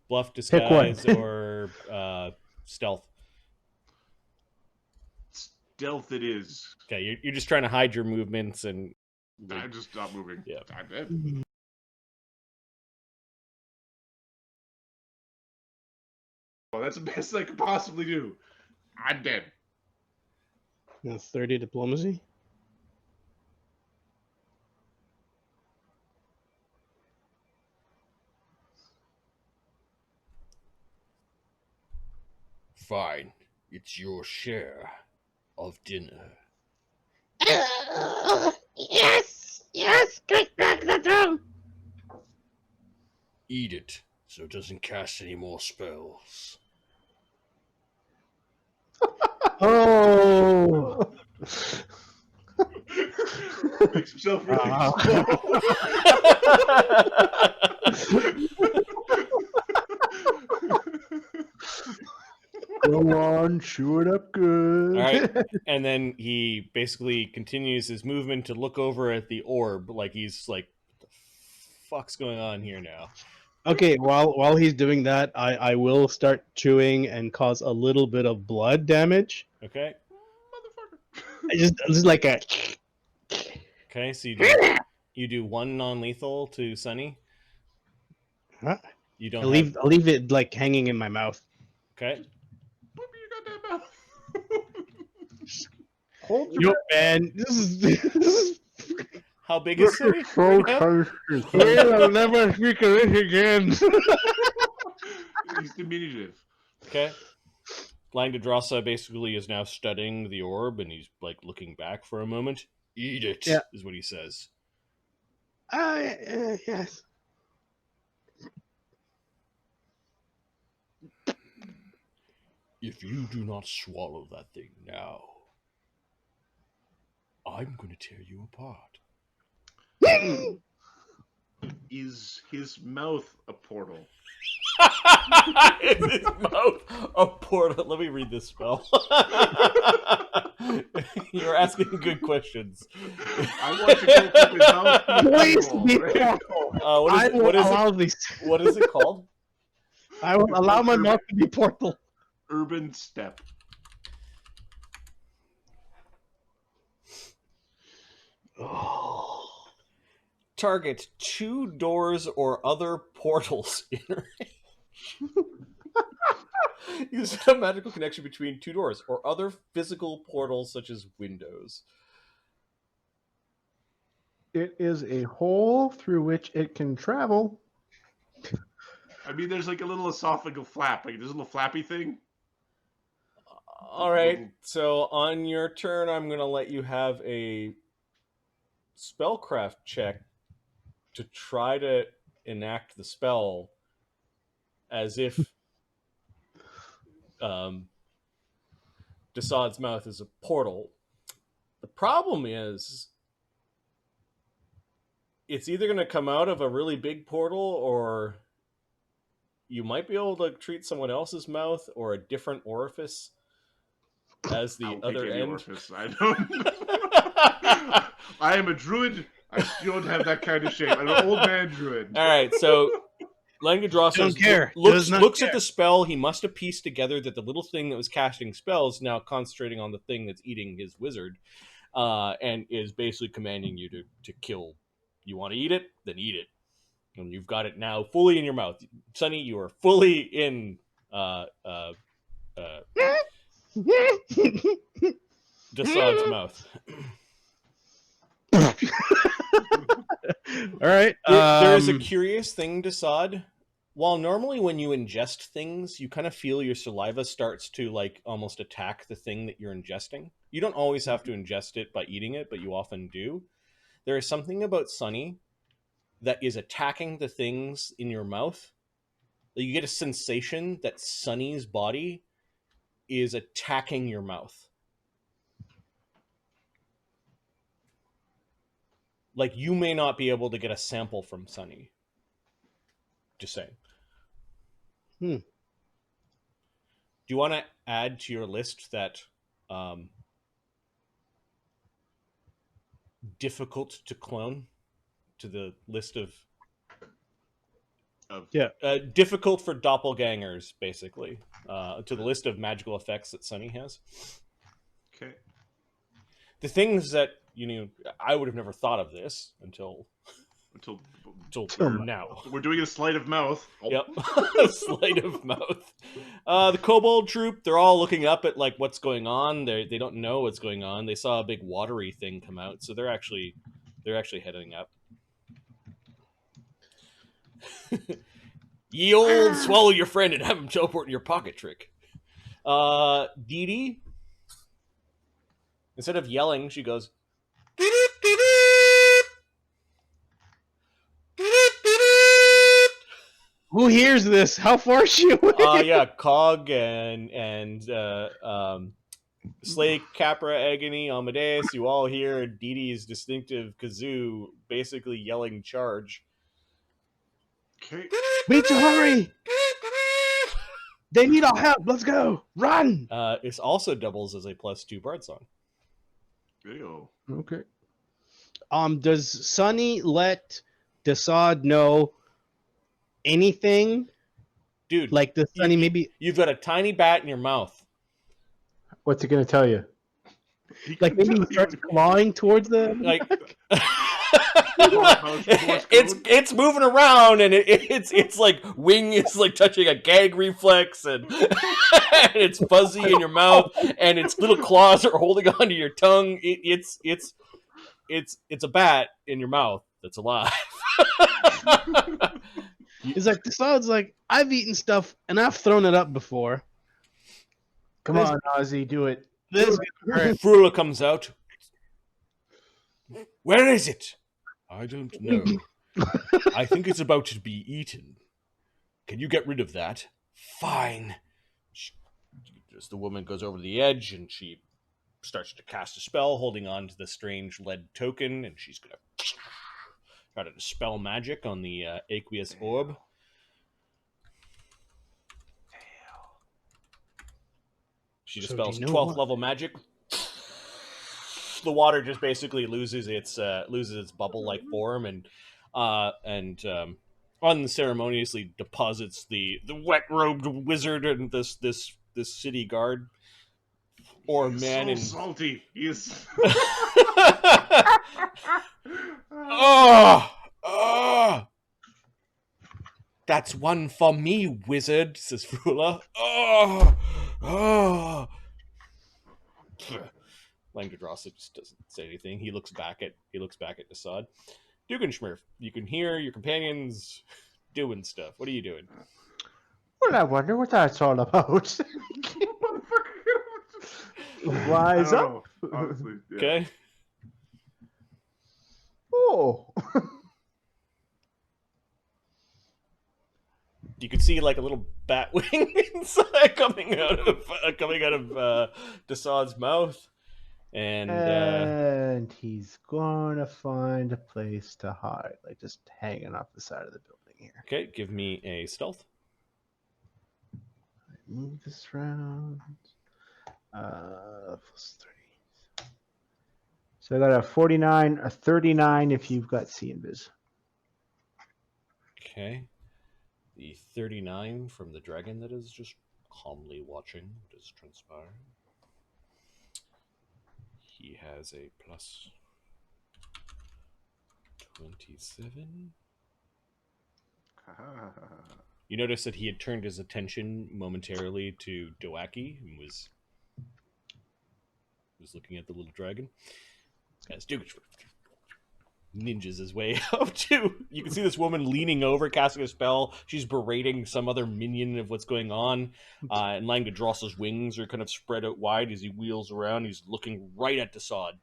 Bluff, Pick one. disguise, or stealth. Stealth it is. Okay, you're just trying to hide your movements and. I just stopped moving. Yeah. I'm dead. Oh, that's the best I could possibly do. I'm dead. That's 30 diplomacy. Fine, it's your share of dinner. Yes, get back the drum. Eat it so it doesn't cast any more spells. Oh! Makes himself really Go on, chew it up good. All right, and then he basically continues his movement to look over at the orb, like he's like, "What the fuck's going on here now?" Okay, while he's doing that, I will start chewing and cause a little bit of blood damage. Okay. Motherfucker. I just like a. Okay, so you do one non-lethal to Sunny. Huh? You I don't leave it like hanging in my mouth. Okay. Open your goddamn mouth. Hold Yo, your man, this is How big is Sunny? so right now? tasty. I'll never speak of this again. He's diminutive. Okay. Langdedrosa basically is now studying the orb, and he's like looking back for a moment. Eat it, Yeah. is what he says. Yes. If you do not swallow that thing now, I'm going to tear you apart. Is his mouth a portal? Is his mouth a portal? Let me read this spell. You're asking good questions. I want to go from his mouth to Please portal, be right? careful. What is I it? will What is allow it? these. What is it called? I will allow my mouth to be portal. Urban step. Oh. Target 2 doors or other portals in range. Use a magical connection between 2 doors or other physical portals such as windows. It is a hole through which it can travel. I mean, there's like a little esophageal flap, like this little flappy thing. All right, so on your turn, I'm going to let you have a spellcraft check to try to enact the spell as if Desaad's mouth is a portal. The problem is it's either going to come out of a really big portal, or you might be able to treat someone else's mouth or a different orifice as the other end. Orifice. I don't. I am a druid. I don't have that kind of shape. I'm an old man druid. All right, so Langdedrosa Don't care. looks Does not at care. the spell. He must have pieced together that the little thing that was casting spells now concentrating on the thing that's eating his wizard, and is basically commanding you to kill. You want to eat it? Then eat it. And you've got it now fully in your mouth. Sunny, you are fully in Desaad's mouth. All right. There is a curious thing, Desaad. While normally when you ingest things, you kind of feel your saliva starts to like almost attack the thing that you're ingesting. You don't always have to ingest it by eating it, but you often do. There is something about Sunny that is attacking the things in your mouth. You get a sensation that Sunny's body is attacking your mouth. Like, you may not be able to get a sample from Sunny. Just saying. Hmm. Do you want to add to your list that difficult to clone to the list of Difficult for doppelgangers, basically, to the list of magical effects that Sunny has. Okay. The things that, I would have never thought of this until now. We're doing a sleight of mouth. Oh. Yep. Sleight of mouth. The kobold troop, they're all looking up at like what's going on. They don't know what's going on. They saw a big watery thing come out, so they're actually heading up. Ye old swallow your friend and have him teleport in your pocket trick. Dee Dee, instead of yelling, she goes. Who hears this? How far is she away? Yeah, Cog and Slay, Capra, Agony, Amadeus, you all hear Dee Dee's distinctive kazoo basically yelling charge. Okay. We need to hurry! They need our help! Let's go! Run! It also doubles as a +2 bard song. Ew. Okay. Does Sunny let Desaad know anything? Dude, like does Sunny maybe you've got a tiny bat in your mouth. What's it gonna tell you? like maybe he starts clawing towards them? Like it's moving around and it's like wing is like touching a gag reflex and, and it's fuzzy in your mouth and its little claws are holding onto your tongue. It's a bat in your mouth that's alive. He's like, Desaad's like, I've eaten stuff and I've thrown it up before. Come on, Ozzy, do it. This Frula comes out. Where is it? I don't know. I think it's about to be eaten. Can you get rid of that? Fine. As the woman goes over the edge and she starts to cast a spell holding on to the strange lead token, and she's going to try to dispel magic on the aqueous orb. She dispels 12th level magic. The water just basically loses its bubble-like form, and unceremoniously deposits the wet-robed wizard and this city guard. Or man in salty. He is. Oh, that's one for me, wizard, says Frula. Langdedrosa just doesn't say anything. He looks back at Desaad. Dugenschmirf, you can hear your companions doing stuff. What are you doing? Well, I wonder what that's all about. Rise up. Honestly, yeah. Okay. Oh. You can see like a little bat wing inside coming out of Desaad's mouth, and he's gonna find a place to hide, like just hanging off the side of the building here. Okay, give me a stealth. Move this round. +3. So I got a 49, a 39 if you've got C invis. Okay. The 39 from the dragon that is just calmly watching what is transpiring. He has a +27. You notice that he had turned his attention momentarily to Doaki and was looking at the little dragon. As Duke ninjas his way up to, you can see this woman leaning over, casting a spell. She's berating some other minion of what's going on. And Langdedrosa's wings are kind of spread out wide as he wheels around. He's looking right at Desaad.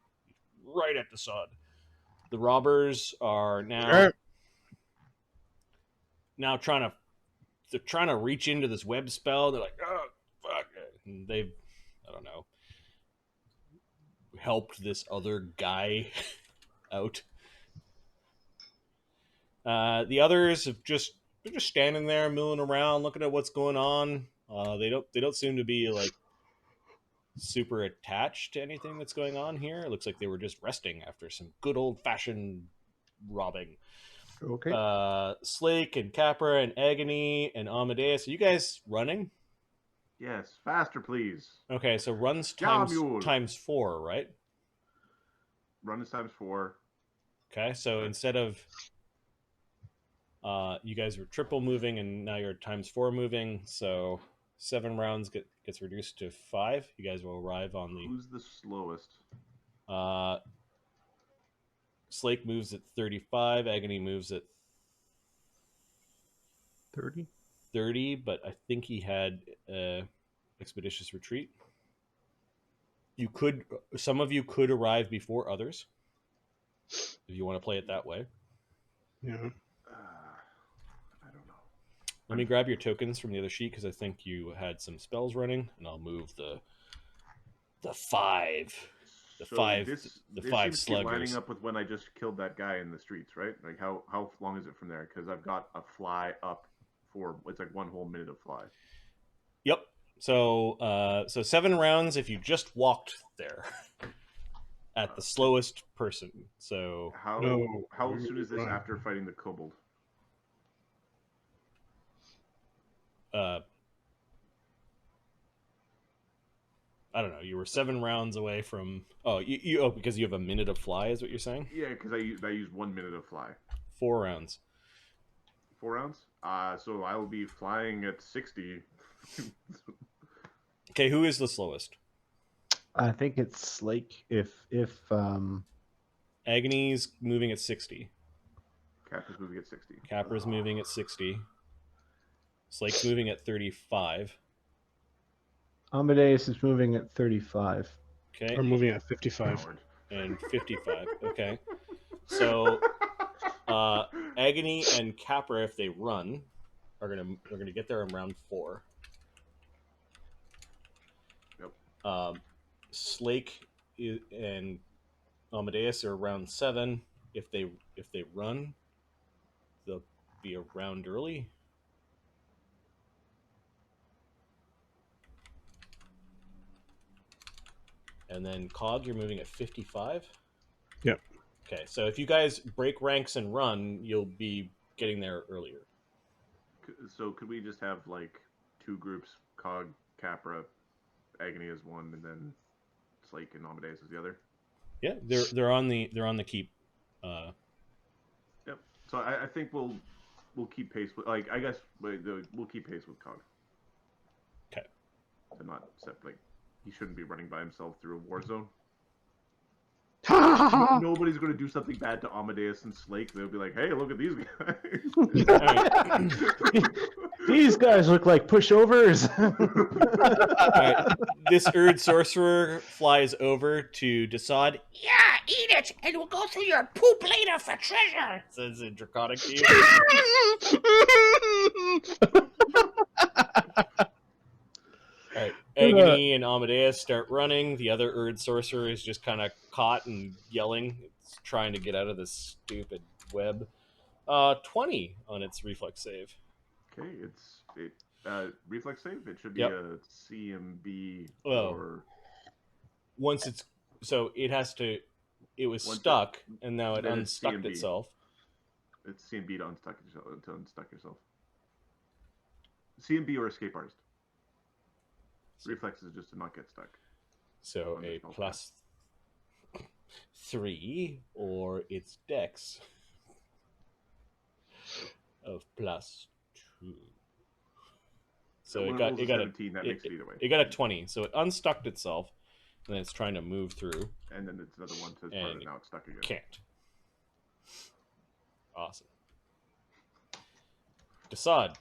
Right at Desaad. The robbers are now trying to reach into this web spell. They're like, oh, fuck. And they've, I don't know, helped this other guy out. The others they're just standing there, milling around, looking at what's going on. They don't seem to be like super attached to anything that's going on here. It looks like they were just resting after some good old fashioned robbing. Okay. Slake and Capra and Agony and Amadeus. Are you guys running? Yes, faster, please. Okay, so runs Yeah, times mule. times 4, right? Run is times 4. Okay, so instead of you guys were triple moving and now you're times 4 moving, so 7 rounds gets reduced to 5. You guys will arrive on the Who's the slowest? Slake moves at 35, Agony moves at 30. 30, but I think he had expeditious retreat. Some of you could arrive before others if you want to play it that way. Yeah. I don't know. Let me grab your tokens from the other sheet because I think you had some spells running, and I'll move the 5. The So five this seems to be lining sluggers. up with when I just killed that guy in the streets, right? Like how long is it from there? Because I've got a fly up for it's like 1 whole minute of fly. Yep. So 7 rounds if you just walked there at the slowest person. So How No. how soon is this Right. after fighting the kobold? I don't know. You were 7 rounds away from. Oh, because you have a minute of fly, is what you're saying? Yeah, because I used 1 minute of fly. 4 rounds. 4 rounds. So I will be flying at 60. Okay, who is the slowest? I think it's Slake. If Agony's moving at 60. Capra's moving at 60. Capra's moving at 60. Slake's moving at 35. Amadeus is moving at 35. Okay, I'm moving at 55. Coward. and 55. Okay, so Agony and Capra, if they run, are gonna get there in round 4. Yep. Slake and Amadeus are round 7. If they run, they'll be a round early. And then Cog, you're moving at 55. Yep. Okay, so if you guys break ranks and run, you'll be getting there earlier. So could we just have like 2 groups? Cog, Capra, Agony is 1, and then Slake and Amadeus is the other. Yeah, they're on the keep. Yep. So I think we'll keep pace with I guess we'll keep pace with Cog. Okay. To not set he shouldn't be running by himself through a war zone. Nobody's going to do something bad to Amadeus and Slake. They'll be like, "Hey, look at these guys." These guys look like pushovers. All right. This Erd sorcerer flies over to Desaad. Yeah, eat it, and we'll go through your poop later for treasure. Says in Draconic to you. All right. Agony and Amadeus start running. The other Erd sorcerer is just kind of caught and yelling. It's trying to get out of this stupid web. 20 on its reflex save. Okay, it reflex save. It should be Yep. a CMB Oh. or Once it's so it has to. It was Once stuck and now it then it's unstuck CMB. itself. it's CMB to unstuck yourself. CMB or escape artist. Reflex is just to not get stuck. So On a the spell plus 3 or its dex of plus 2. So when it got rolls a 17, that makes it either way. it got a 20. So it unstuck itself and then it's trying to move through. And then it's another one to part And it now. It's stuck again. Can't. Awesome. Desaad.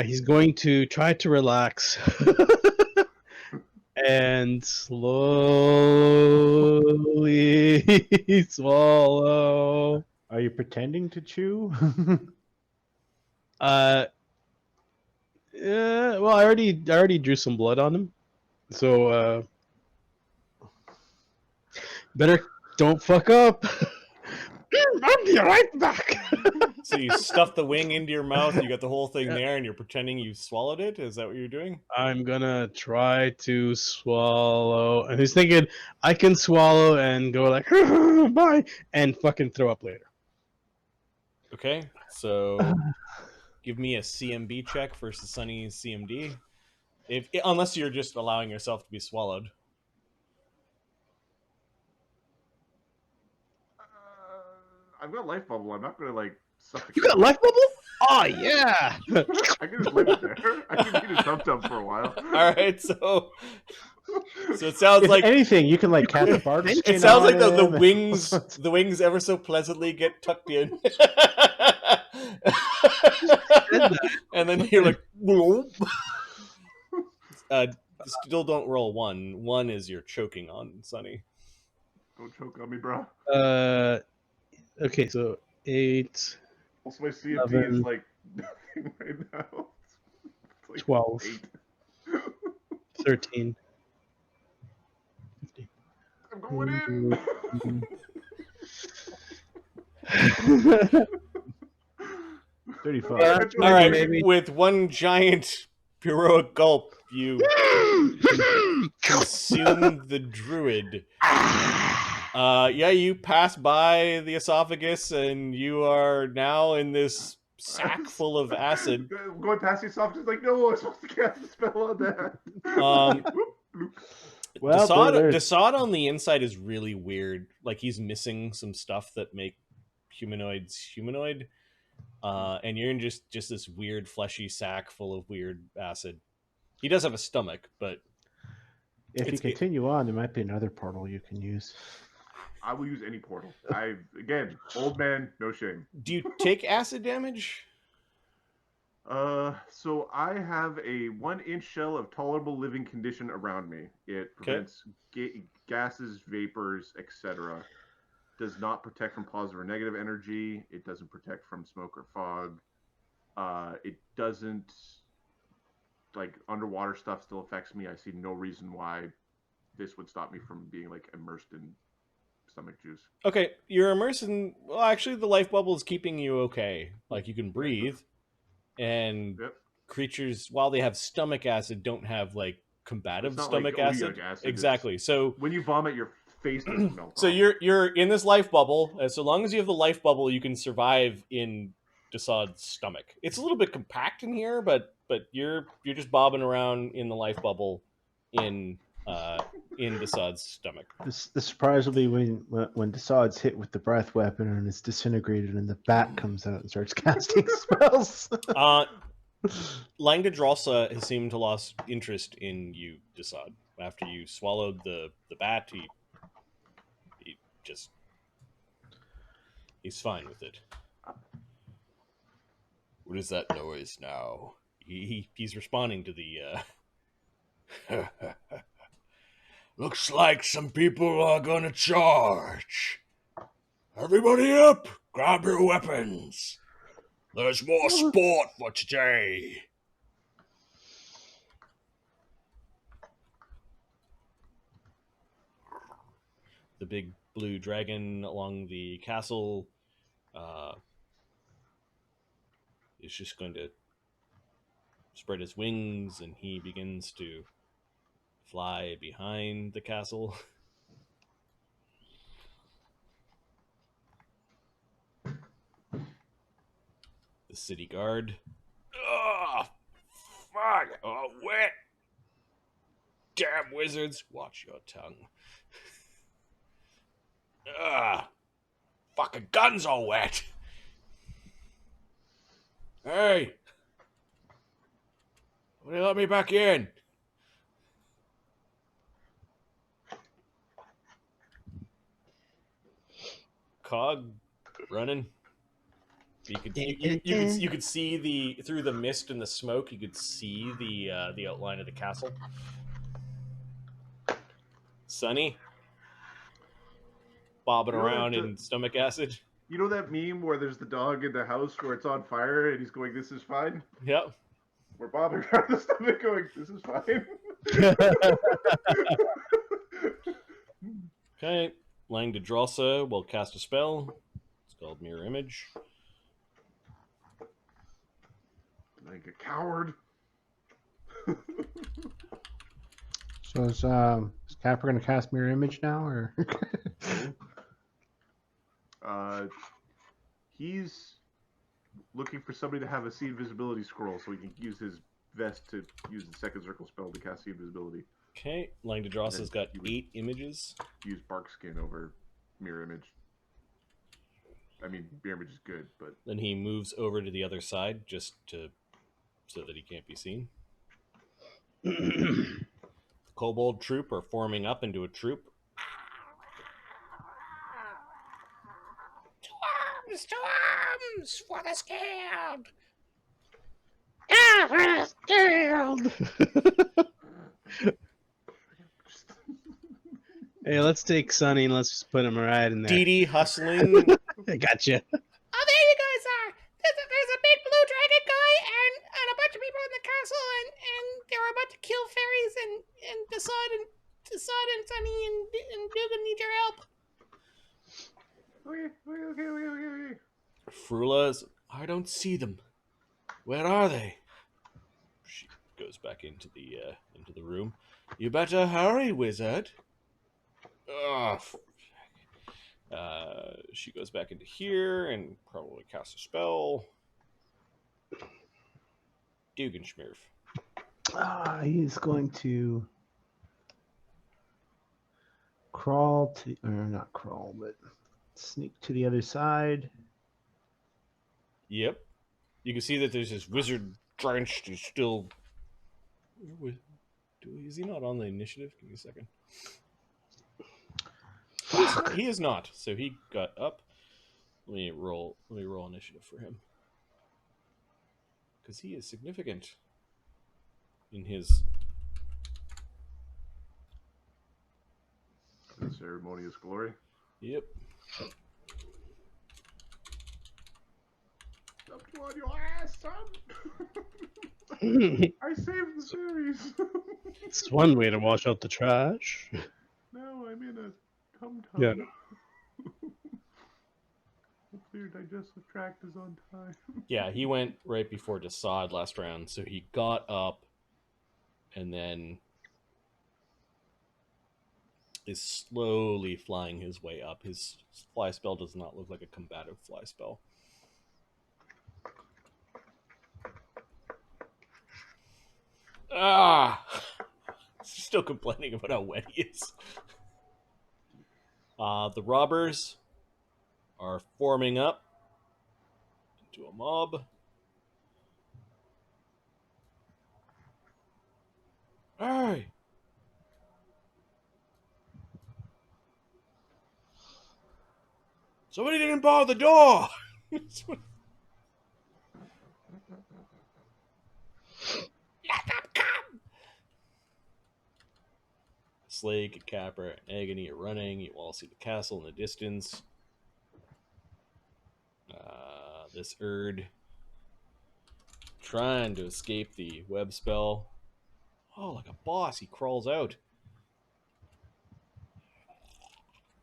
He's going to try to relax and slowly swallow. Are you pretending to chew? Yeah, well, I already drew some blood on him, so better don't fuck up. I'll be right back. So you stuff the wing into your mouth, you got the whole thing there, and you're pretending you swallowed it? Is that what you're doing? I'm gonna try to swallow. And he's thinking, I can swallow and go like, bye, and fucking throw up later. Okay, so give me a CMB check versus Sunny's CMD. Unless you're just allowing yourself to be swallowed. I've got life bubble. I'm not gonna like suffocate. You got life bubble? Oh yeah. I can just leave it there. I can eat a tum tum for a while. All right, so it sounds If like anything, you can like cast a barter skin. it sounds on like the him. wings ever so pleasantly get tucked in. And then you're like, still don't roll one. One is you're choking on, Sonny. Don't choke on me, bro. Okay, so 8, Also, my CMP 11, is like nothing right now. It's like 12, 8. 13. 15. I'm going in. 35. All right, Maybe. with one giant heroic gulp, you consume the druid. Yeah, you pass by the esophagus, and you are now in this sack full of acid. Going past the esophagus, like, no, I'm supposed to cast a spell on that. Well, there's- Desaad on the inside is really weird. Like, he's missing some stuff that make humanoids humanoid. And you're in just this weird fleshy sack full of weird acid. He does have a stomach, but if you continue on, there might be another portal you can use. I will use any portal. Again, old man, no shame. do you take acid damage? So I have a 1-inch shell of tolerable living condition around me. It prevents gases, vapors, etc. Does not protect from positive or negative energy. It doesn't protect from smoke or fog. It doesn't, like, underwater stuff still affects me. I see no reason why this would stop me from being like immersed in stomach juice. Okay, you're immersed in. Well, actually, the life bubble is keeping you okay. Like, you can breathe, and Yep. creatures, while they have stomach acid, don't have like combative It's not stomach like acid. oleic acid. Exactly. So When you vomit, your face doesn't melt. So off. you're in this life bubble, and so long as you have the life bubble, you can survive in Desaad's stomach. It's a little bit compact in here, but you're just bobbing around in the life bubble in Desaad's stomach. The surprise will be when Desaad's hit with the breath weapon and it's disintegrated, and the bat comes out and starts casting spells. Langdedrosa has seemed to lost interest in you, Desaad. After you swallowed the bat, he he's fine with it. What is that noise now? He's responding to the looks like some people are gonna charge. Everybody up! Grab your weapons. There's more sport for today. The big blue dragon along the castle is just going to spread his wings, and he begins to fly behind the castle. The city guard. Oh, fuck! Oh, wet! Damn wizards! Watch your tongue. Fucking guns are wet. Hey, will you let me back in? Cog running. You could see through the mist and the smoke. You could see the outline of the castle. Sunny, bobbing around in stomach acid. You know that meme where there's the dog in the house where it's on fire and he's going, "This is fine." Yep. We're bobbing around the stomach going, "This is fine." Okay. Langdedrosa will cast a spell. called Mirror Image. Like a coward. So is Capra gonna cast mirror image now, or? He's looking for somebody to have a see invisibility scroll so he can use his vest to use the second circle spell to cast see invisibility. Okay, Langdedrosa's got you would- 8 images. Use bark skin over mirror image. I mean, mirror image is good, but Then he moves over to the other side just so that he can't be seen. The kobold troop are forming up into a troop. To arms for the scared. Ah, for the scared. Hey, let's take Sonny and let's just put him right in there. Dee Dee hustling. I gotcha. Oh, there you guys are. There's a big blue dragon guy and a bunch of people in the castle, and they're about to kill fairies, and Desaad and Sunny and Dugan need your help. Okay. Frula's, I don't see them. Where are they? She goes back into the room. You better hurry, wizard. Ugh. She goes back into here and probably casts a spell. Dugenschmirf. He's going to crawl to, or not crawl, but sneak to the other side. Yep. You can see that there's this wizard drenched who's still. Is he not on the initiative? Give me a second. He is not. So he got up. Let me roll initiative for him. Because he is significant in his. Ceremonious glory. Yep. Up on your ass, son! I saved the series! It's one way to wash out the trash. Now I'm in a tum-tum. Yeah. Hopefully your digestive tract is on time. Yeah, he went right before Desaad last round, so he got up and then is slowly flying his way up. His fly spell does not look like a combative fly spell. Ah! Still complaining about how wet he is. The robbers are forming up into a mob. Hey! Somebody didn't bar the door! Let them come. Slake, Capra, and Agony are running. You all see the castle in the distance. This Erd trying to escape the web spell. Oh, like a boss, he crawls out.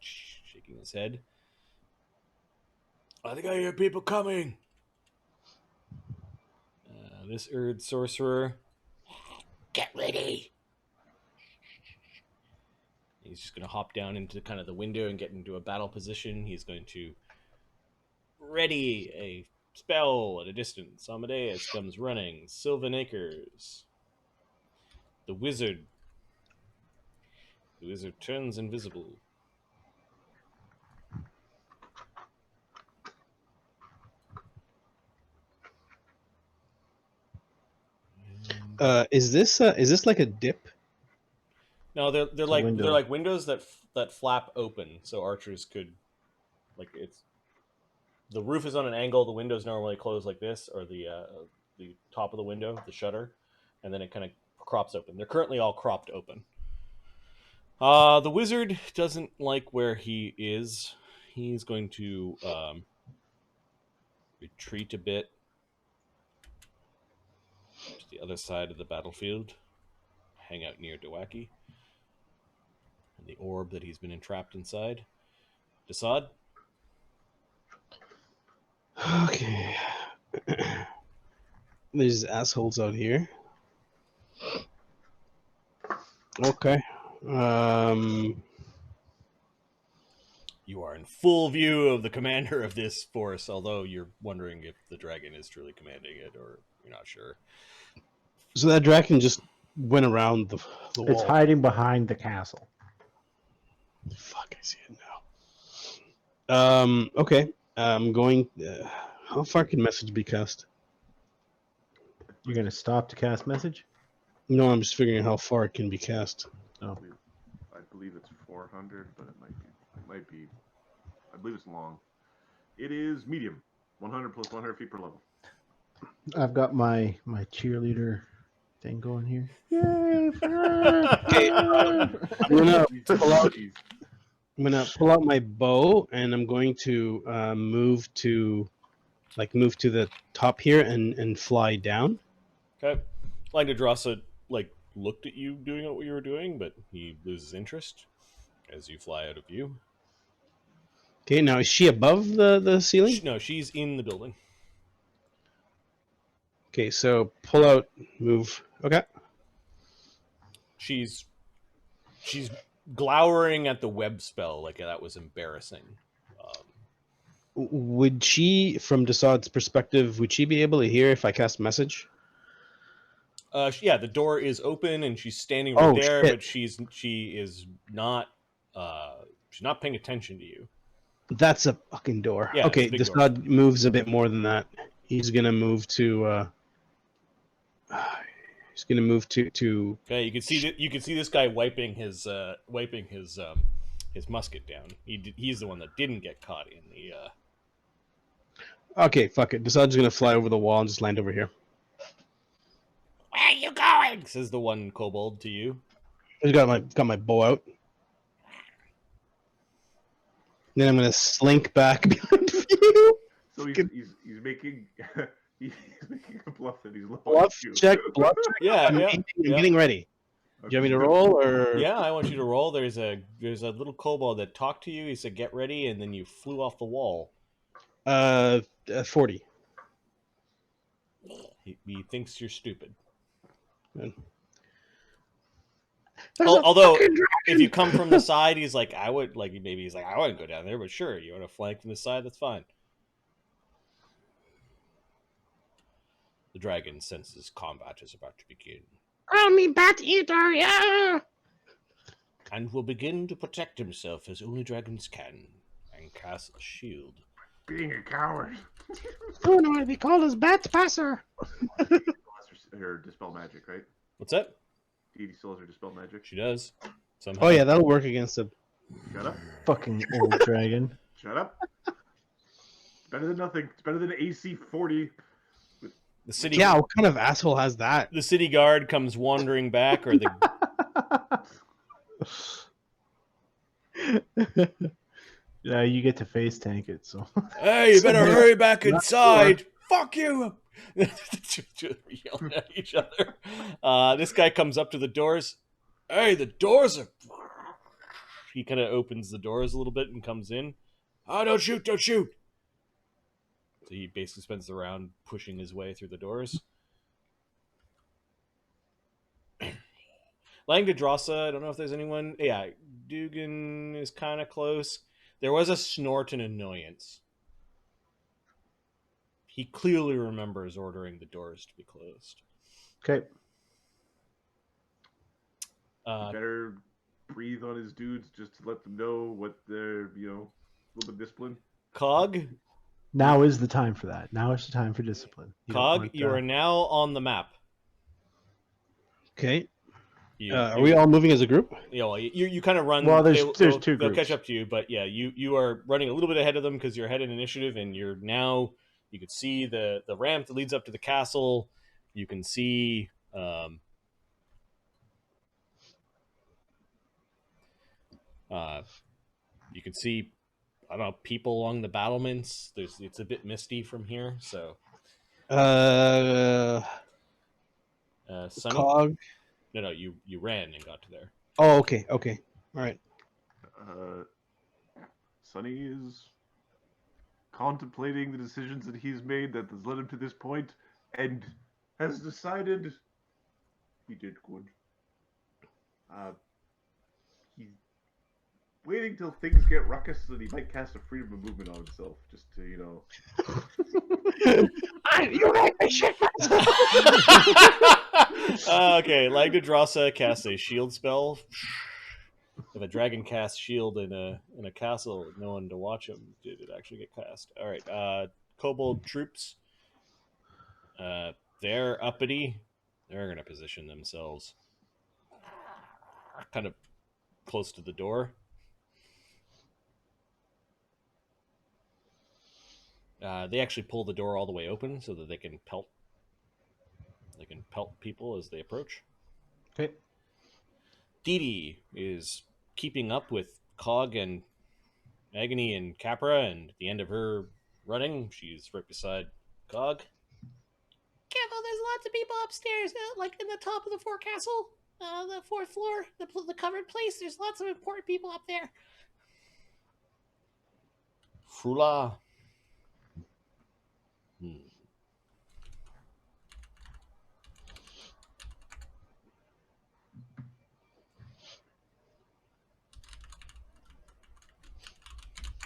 Shaking his head. I think I hear people coming. This Erd sorcerer. Get ready. He's just going to hop down into kind of the window and get into a battle position. He's going to ready a spell at a distance. Amadeus comes running. Sylvan Acres. The wizard. The wizard turns invisible. Is this like a dip? No, they're a like window. they're like windows that flap open, so archers could, like, it's the roof is on an angle. The windows normally close like this, or the top of the window, the shutter, and then it kind of crops open. They're currently all cropped open. The wizard doesn't like where he is. He's going to retreat a bit to the other side of the battlefield, hang out near Dewaki and the orb that he's been entrapped inside. Desaad? Okay. There's assholes out here. Okay. You are in full view of the commander of this force, although you're wondering if the dragon is truly commanding it, or you're not sure. So that dragon just went around the wall. It's hiding behind the castle. Fuck, I see it now. Okay. I'm going. How far can message be cast? You're gonna stop to cast message? No, I'm just figuring out how far it can be cast. Oh, I believe it's 400, but it might be. I believe it's long. It is medium, 100 plus 100 feet per level. I've got my cheerleader thing going here. Okay. I'm gonna pull out my bow, and I'm going to move to the top here and fly down. Okay. Langdedrosa looked at you doing what you were doing, but he loses interest as you fly out of view. Okay, now is she above the ceiling? No, she's in the building. Okay, so pull out, move. Okay. She's glowering at the web spell like that was embarrassing. Would she, from Desaad's perspective, would she be able to hear if I cast message? Yeah, the door is open and she's standing right there, shit. but she is not she's not paying attention to you. That's a fucking door. Yeah, okay, it's a big Desaad moves a bit more than that. He's gonna move to. He's gonna move to. Okay, you can see this guy wiping his musket down. He's the one that didn't get caught in the. Okay, fuck it. Desaad's gonna fly over the wall and just land over here. Where are you going? Says the one kobold to you. I got my bow out. Then I'm gonna slink back behind you. So he's making he's making a bluff that he's low. Bluff check. Yeah, I'm getting ready. Do you want me to roll or? Yeah, I want you to roll. There's a little kobold that talked to you. He said, "Get ready," and then you flew off the wall. 40. He thinks you're stupid. There's Although, if you come from the side, he's like, I wouldn't go down there, but sure, you want to flank from the side, that's fine. The dragon senses combat is about to begin. Call me Bat Eater, yeah! And will begin to protect himself as only dragons can, and cast a shield. Being a coward. Soon I'll be called as Bat Passer. Her dispel magic, right? What's that? Dee Dee still has her dispel magic. She does. Somehow. Oh yeah, that'll work against him. Shut up. fucking old dragon. Shut up. It's better than nothing. It's better than AC 40. The city. Yeah, what kind of asshole has that? The city guard comes wandering back, or the Yeah, you get to face tank it, so. hey, you better hurry back inside. Fuck you. Yelling at each other. This guy comes up to the doors. Hey, the doors are. He kind of opens the doors a little bit and comes in. Oh, don't shoot, don't shoot. So he basically spends the round pushing his way through the doors. Langdedrosa, I don't know if there's anyone. Yeah, Dugan is kind of close. There was a snort and annoyance. He clearly remembers ordering the doors to be closed. Okay. Better breathe on his dudes just to let them know what they're, a little bit of discipline. Cog? Now is the time for that. Now is the time for discipline. Cog, you are now on the map. Okay. Are we all moving as a group? Yeah, well, you kind of run. Well, there's two They'll groups. catch up to you, but yeah, you are running a little bit ahead of them because you're ahead in initiative, and you're now. You can see the ramp that leads up to the castle. You can see. You can see. I don't know, people along the battlements. It's a bit misty from here, so. Sunny? Cog. No, you ran and got to there. Oh, okay, all right. Sunny is contemplating the decisions that he's made that has led him to this point, and has decided he did good. He's waiting till things get ruckus so that he might cast a freedom of movement on himself, just to, you know. You make me shit myself. Okay, Langdedrosa casts a shield spell. If a dragon casts shield in a castle with no one to watch him, did it actually get cast? All right, kobold troops. They're uppity. They're gonna position themselves kind of close to the door. They actually pull the door all the way open so that they can pelt. They can pelt people as they approach. Okay. Dee Dee is keeping up with Cog and Agony and Capra, and at the end of her running, she's right beside Cog. Careful, there's lots of people upstairs, like in the top of the forecastle, the fourth floor, the covered place. There's lots of important people up there. Frula.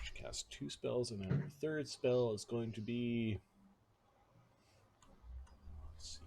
She casts 2 spells, and then her third spell is going to be. Let's see.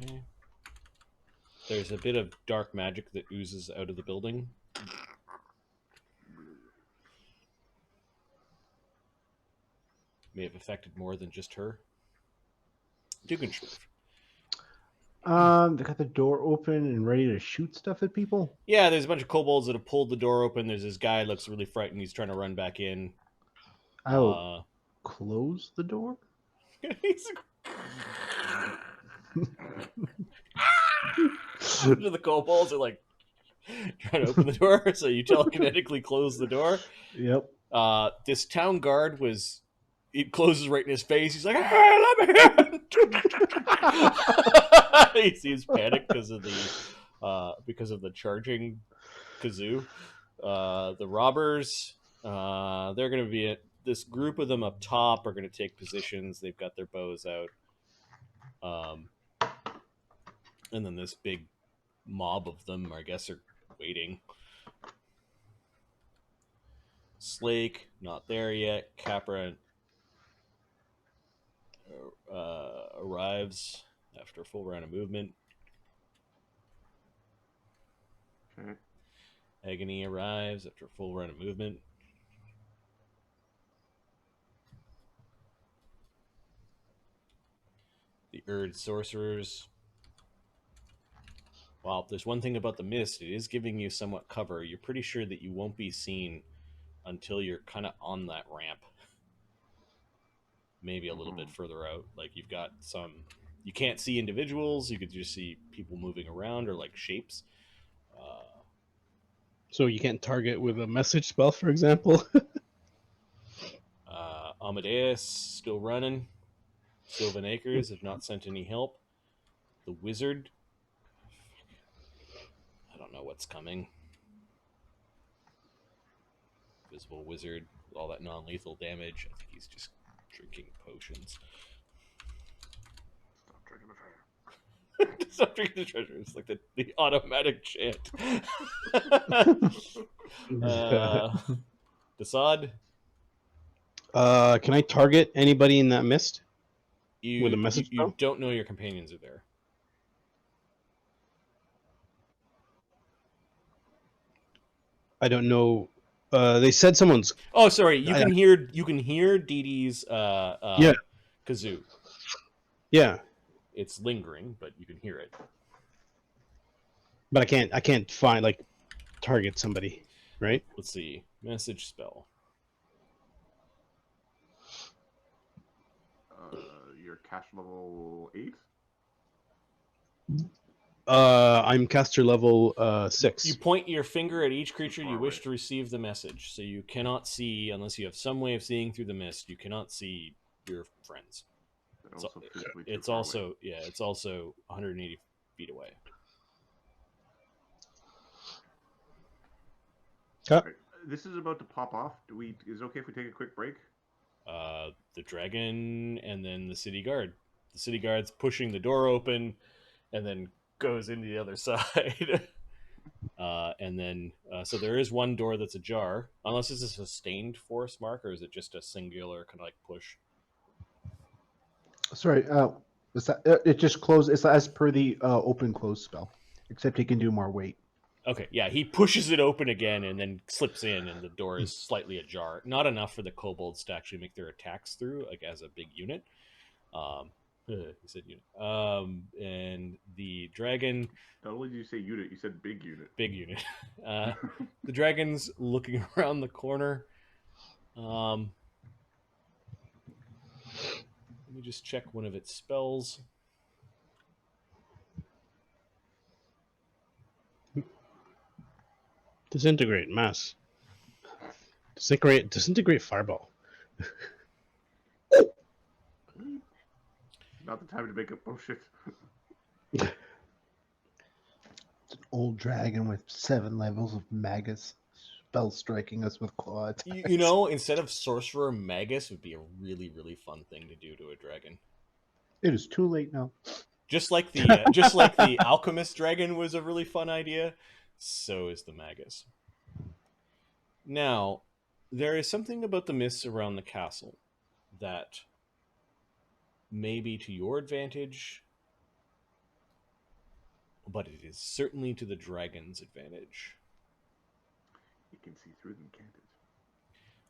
Okay. There's a bit of dark magic that oozes out of the building. May have affected more than just her. Dugenschrift. They got the door open and ready to shoot stuff at people. Yeah, there's a bunch of kobolds that have pulled the door open. There's this guy looks really frightened. He's trying to run back in. Oh, close the door. The kobolds are like trying to open the door, so you telekinetically close the door. Yep. This town guard it closes right in his face. He's like, "Hey, let me in!" He seems panic because of the charging kazoo. The robbers, they're going to be this group of them up top are going to take positions. They've got their bows out. And then this big mob of them, I guess, are waiting. Slake, not there yet. Capra arrives after a full round of movement. Okay. Agony arrives after a full round of movement. The Erd sorcerers. Well, there's one thing about the mist. It is giving you somewhat cover. You're pretty sure that you won't be seen until you're kind of on that ramp. Maybe a little bit further out. Like you've got some... You can't see individuals. You could just see people moving around or like shapes. So you can't target with a message spell, for example? Amadeus still running. Sylvan Acres have not sent any help. The wizard... I don't know what's coming. Visible wizard with all that non-lethal damage. I think he's just drinking potions. Stop drinking the fire. Stop drinking the treasure. It's like the automatic chant. Desaad? Can I target anybody in that mist? With a message you spell? don't know your companions are there. I don't know. They said someone's. Oh, sorry. You can hear Dee Dee's Yeah. kazoo. Yeah, It's lingering, but you can hear it. but I can't find target somebody, right? Let's see. Message spell. caster level 8. I'm caster level 6. You point your finger at each creature far you wish away. to receive the message, so you cannot see unless you have some way of seeing through the mist. You cannot see your friends. But So also physically too it's far also away. yeah, it's also 180 feet away. Right. This is about to pop off. Is it okay if we take a quick break? The dragon and then the city guard. The city guard's pushing the door open, and then goes into the other side. And then so there is one door that's ajar, unless it's a sustained force mark, or is it just a singular kind of like push? Sorry, was that it? Just closed. It's as per the open close spell, except he can do more weight. Okay, yeah, he pushes it open again and then slips in, and the door is slightly ajar. Not enough for the kobolds to actually make their attacks through, like as a big unit. He said unit. And the dragon, Not only did you say unit, you said big unit. big unit. The dragon's looking around the corner. Let me just check one of its spells. Disintegrate mass. Disintegrate fireball. Not the time to make up bullshit. It's an old dragon with 7 levels of magus. Spell striking us with claw attacks. You know, instead of sorcerer, magus would be a really, really fun thing to do to a dragon. It is too late now. Just like the alchemist dragon was a really fun idea, so is the magus. Now, there is something about the mists around the castle that may be to your advantage, but it is certainly to the dragon's advantage. You can see through them, can't it?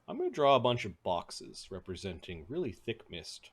I'm going to draw a bunch of boxes representing really thick mist.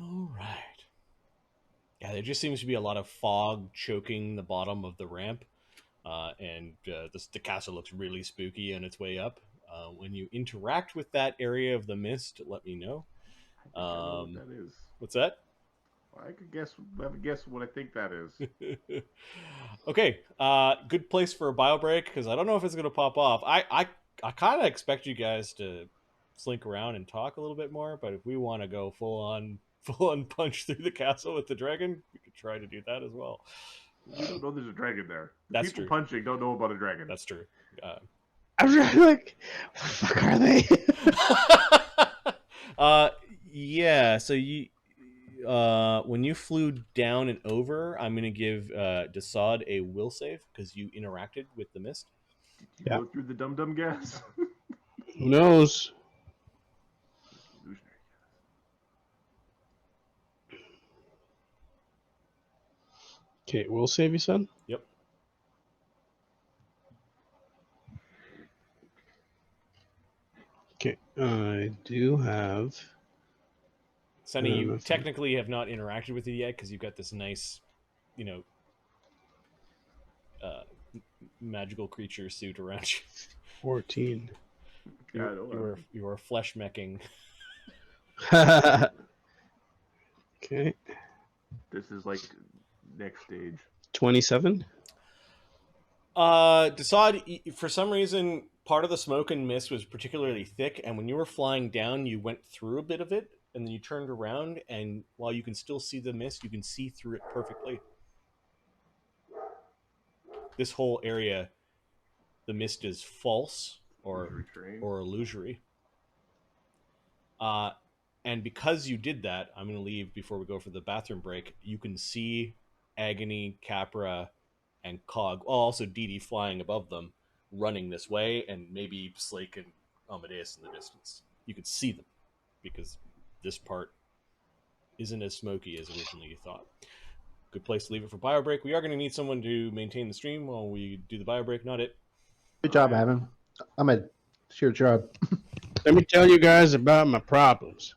All right. Yeah, there just seems to be a lot of fog choking the bottom of the ramp, and the castle looks really spooky on its way up. When you interact with that area of the mist, let me know. I think I know what that is. What's that? I could guess. Have a guess what I think that is. Okay, good place for a bio break because I don't know if it's going to pop off. I kind of expect you guys to slink around and talk a little bit more, but if we want to go full on punch through the castle with the dragon, we could try to do that as well. We don't know there's a dragon there. That's People true. punching don't know about a dragon. That's true. I was really like, what the fuck are they? Yeah. So you, when you flew down and over, I'm gonna give Desaad a will save because you interacted with the mist. Did you Yeah. go through the dum-dum gas? Who knows? Illusionary Okay, will save, you said? Yep. Okay, I do have. Sunny, you nothing. technically have not interacted with it yet because you've got this nice, you know, magical creature suit around you. 14. Yeah, I know. You were flesh meching. Okay, This is like next stage. 27. Desaad, for some reason, part of the smoke and mist was particularly thick, and when you were flying down, you went through a bit of it, and then you turned around, and while you can still see the mist, you can see through it perfectly. This whole area, the mist is false Illusory terrain. or illusory. And because you did that, I'm going to leave before we go for the bathroom break. You can see Agony, Capra, and Cog, also Dee Dee flying above them, running this way, and maybe Slake and Amadeus in the distance. You could see them because this part isn't as smoky as originally you thought. Good place to leave it for bio break. We are going to need someone to maintain the stream while we do the bio break, not it. Good job, Evan. Ahmed, it's your job. Let me tell you guys about my problems.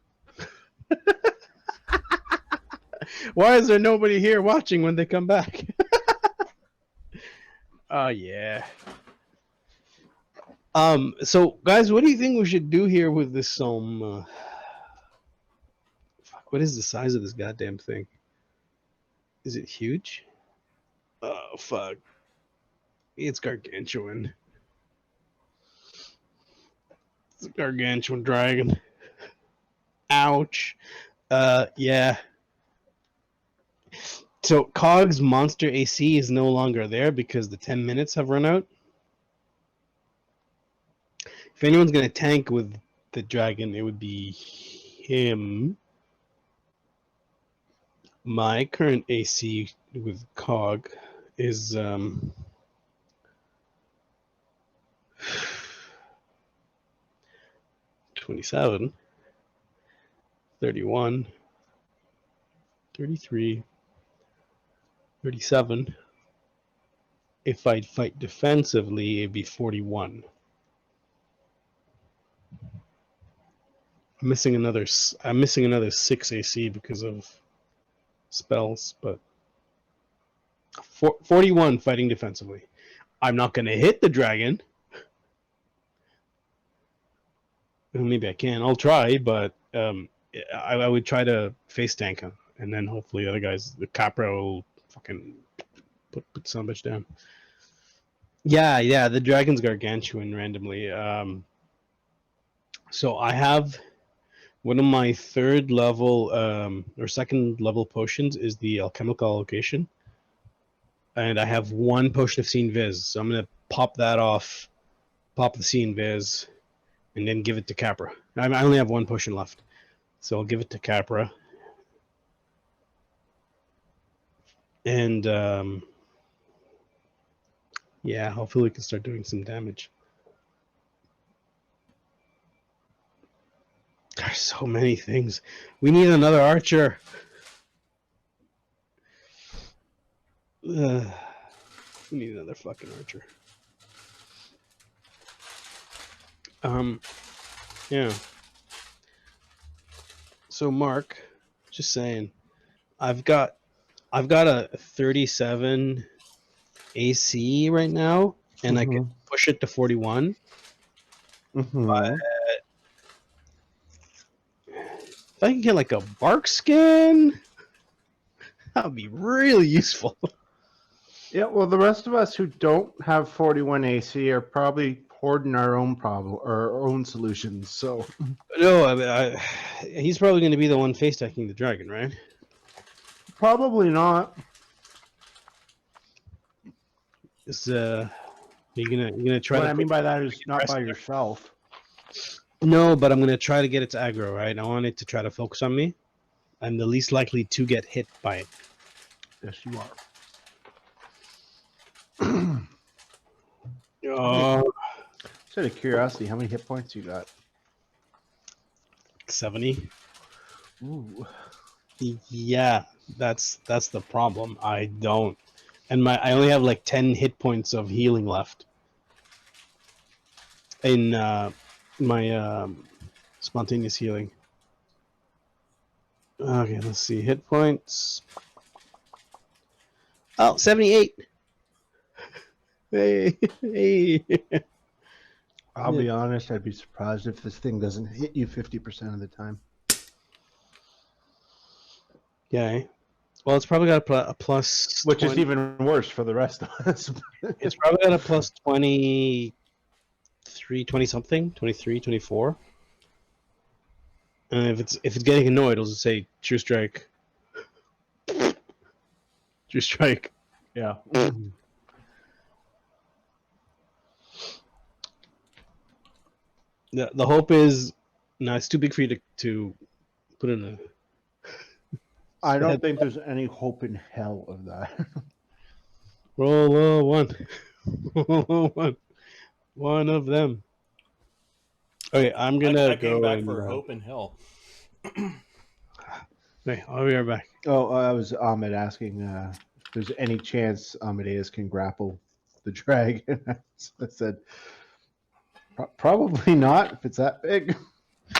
Why is there nobody here watching when they come back? Oh yeah. So guys, what do you think we should do here with this fuck, what is the size of this goddamn thing? Is it huge? Oh fuck. It's gargantuan. It's a gargantuan dragon. Ouch. Yeah. So Cog's monster AC is no longer there because the 10 minutes have run out. If anyone's gonna tank with the dragon, it would be him. My current AC with Cog is 27, 31, 33, 37. If I'd fight defensively, it'd be 41. I'm missing another 6 AC because of spells, but 41 fighting defensively. I'm not going to hit the dragon. Well, maybe I can. I'll try, but I would try to face tank him, and then hopefully the other guys, the Capra will fucking put some bitch down. Yeah, the dragon's gargantuan randomly. So I have one of my third level or second level potions is the alchemical allocation, and I have one potion of Seeing Viz. So I'm gonna pop that off, pop the Seeing Viz, and then give it to Capra. I only have one potion left, so I'll give it to Capra. And yeah, hopefully we can start doing some damage. There's so many things. We need another archer. We need another fucking archer. Yeah. So Mark, just saying, I've got a 37 AC right now, and I can push it to 41. But if I can get like a bark skin, that would be really useful. Yeah, well, the rest of us who don't have 41 AC are probably hoarding our own problem or our own solutions. So No, I mean, he's probably going to be the one face attacking the dragon, right? probably not. Is you gonna try? What to I mean by that is not by yourself. No, but I'm gonna try to get its aggro, right? I want it to try to focus on me. I'm the least likely to get hit by it. Yes, you are. Just out of curiosity, how many hit points you got? 70. Ooh. Yeah, that's the problem. I don't, and I only have like 10 hit points of healing left in my spontaneous healing. Okay, let's see. Hit points. Oh, 78. Hey. I'll be honest, I'd be surprised if this thing doesn't hit you 50% of the time. Yeah. Well, it's probably got a plus. Which 20. is even worse for the rest of us. It's probably got a plus 23, 20 something, 23, 24. And if it's getting annoyed, it'll just say True Strike. True Strike. Yeah. The hope is, no, it's too big for you to put in a I don't think there's any hope in hell of that. Roll a 1. Roll a 1. One of them. Okay, I'm gonna I came go back and. for hope in hell. Wait, I'll be right back. Oh, I was Ahmed asking if there's any chance Amadeus can grapple the dragon. I said, probably not if it's that big.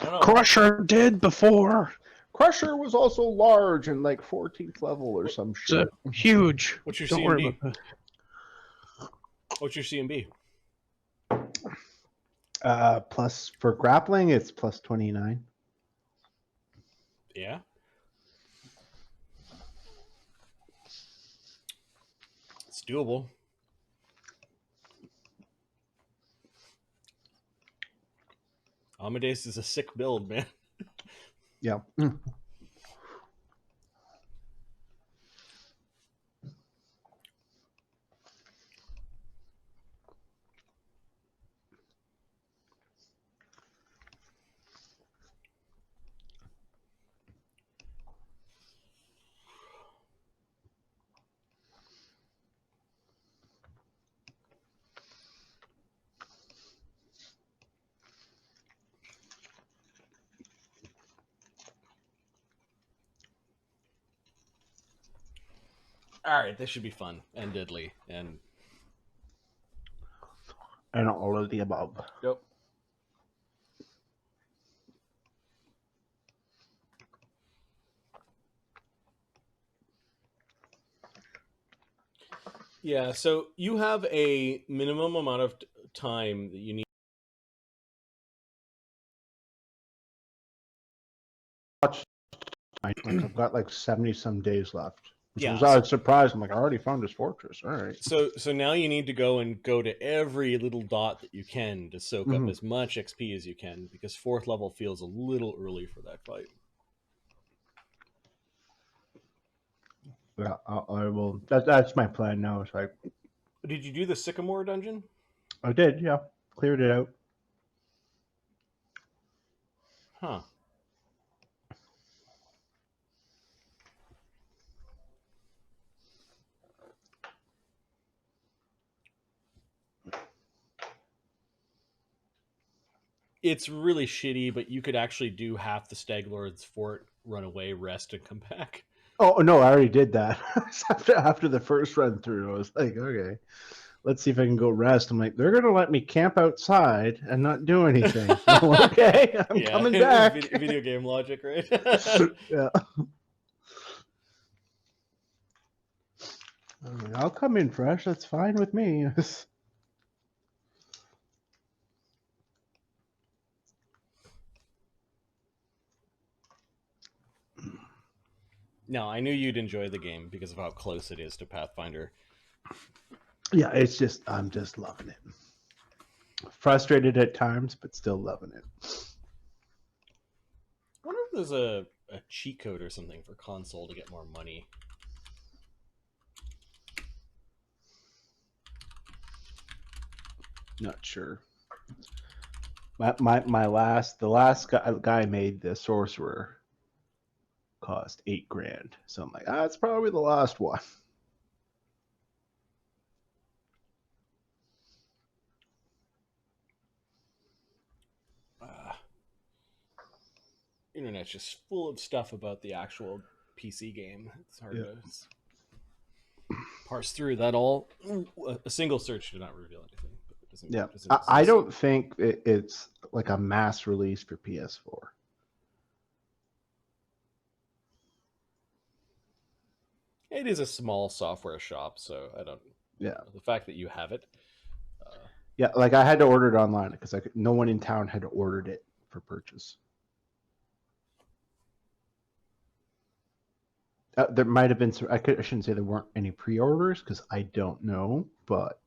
I don't know. Crusher did before. Crusher was also large and like 14th level or some shit. Huge. What's your Don't worry CMB? about that. What's your CMB? Plus for grappling, it's plus 29. Yeah. It's doable. Amadeus is a sick build, man. Yeah. All right, this should be fun and deadly and. And all of the above. Yep. Yeah, so you have a minimum amount of time that you need. Like I've got like 70 some days left. Which Yeah, was I was surprised. I'm like, I already found this fortress. All right. So now you need to go to every little dot that you can to soak up Mhm. as much XP as you can, because 4th level feels a little early for that fight. Yeah, I will. That's my plan now. It's like Did you do the Sycamore dungeon? I did. Yeah, cleared it out. Huh. It's really shitty, but you could actually do half the Stag Lord's fort, run away, rest, and come back. Oh no, I already did that. after the first run through. I was like, okay, let's see if I can go rest. I'm like, they're gonna let me camp outside and not do anything. Okay, I'm coming back. Video game logic, right? Yeah. I'll come in fresh. That's fine with me. No, I knew you'd enjoy the game because of how close it is to Pathfinder. Yeah, it's just I'm just loving it. Frustrated at times, but still loving it. I wonder if there's a cheat code or something for console to get more money. Not sure. The last guy made the sorcerer cost $8,000. So I'm like, it's probably the last one. Internet's just full of stuff about the actual PC game. It's hard to parse through that all. A single search did not reveal anything. But it doesn't I don't think it's like a mass release for PS4. It is a small software shop, so I don't. Yeah. The fact that you have it. Yeah, like I had to order it online because no one in town had ordered it for purchase. There might have been some. I shouldn't say there weren't any pre-orders because I don't know, but.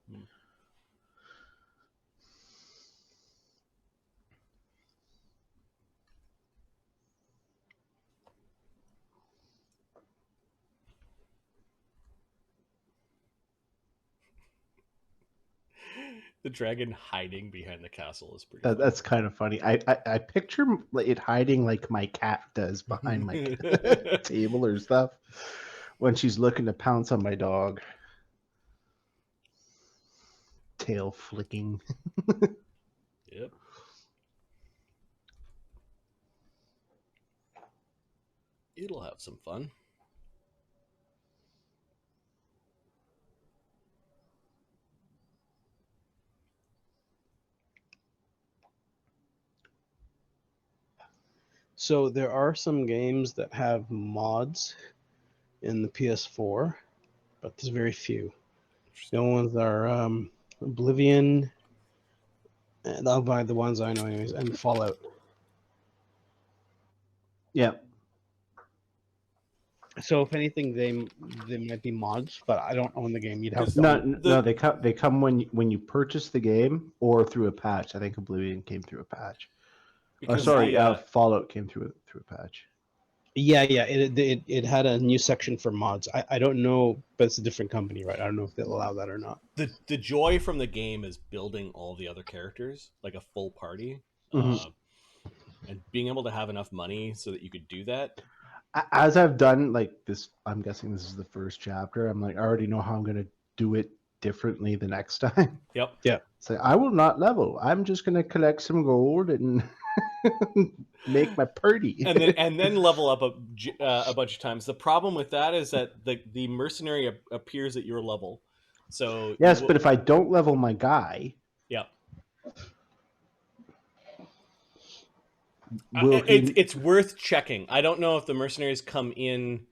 The dragon hiding behind the castle is pretty. That's kind of funny. I picture it hiding like my cat does behind my table or stuff when she's looking to pounce on my dog. Tail flicking. Yep. It'll have some fun. So there are some games that have mods in the PS4, but there's very few. The only ones are Oblivion, and I'll buy the ones I know anyways, and Fallout. Yeah. So if anything, they might be mods, but I don't own the game. You'd have to. No, they come when you purchase the game or through a patch. I think Oblivion came through a patch. Fallout came through a patch. Yeah. It had a new section for mods. I don't know, but it's a different company, right? I don't know if they'll allow that or not. The joy from the game is building all the other characters, like a full party, Mhm. and being able to have enough money so that you could do that. As I've done like this, I'm guessing this is the first chapter. I'm like, I already know how I'm going to do it differently the next time. Yep. Yeah. So I will not level. I'm just going to collect some gold and make my party. and then level up a bunch of times. The problem with that is that the mercenary appears at your level. So yes, but if I don't level my guy, yeah, will he... it's worth checking. I don't know if the mercenaries come in.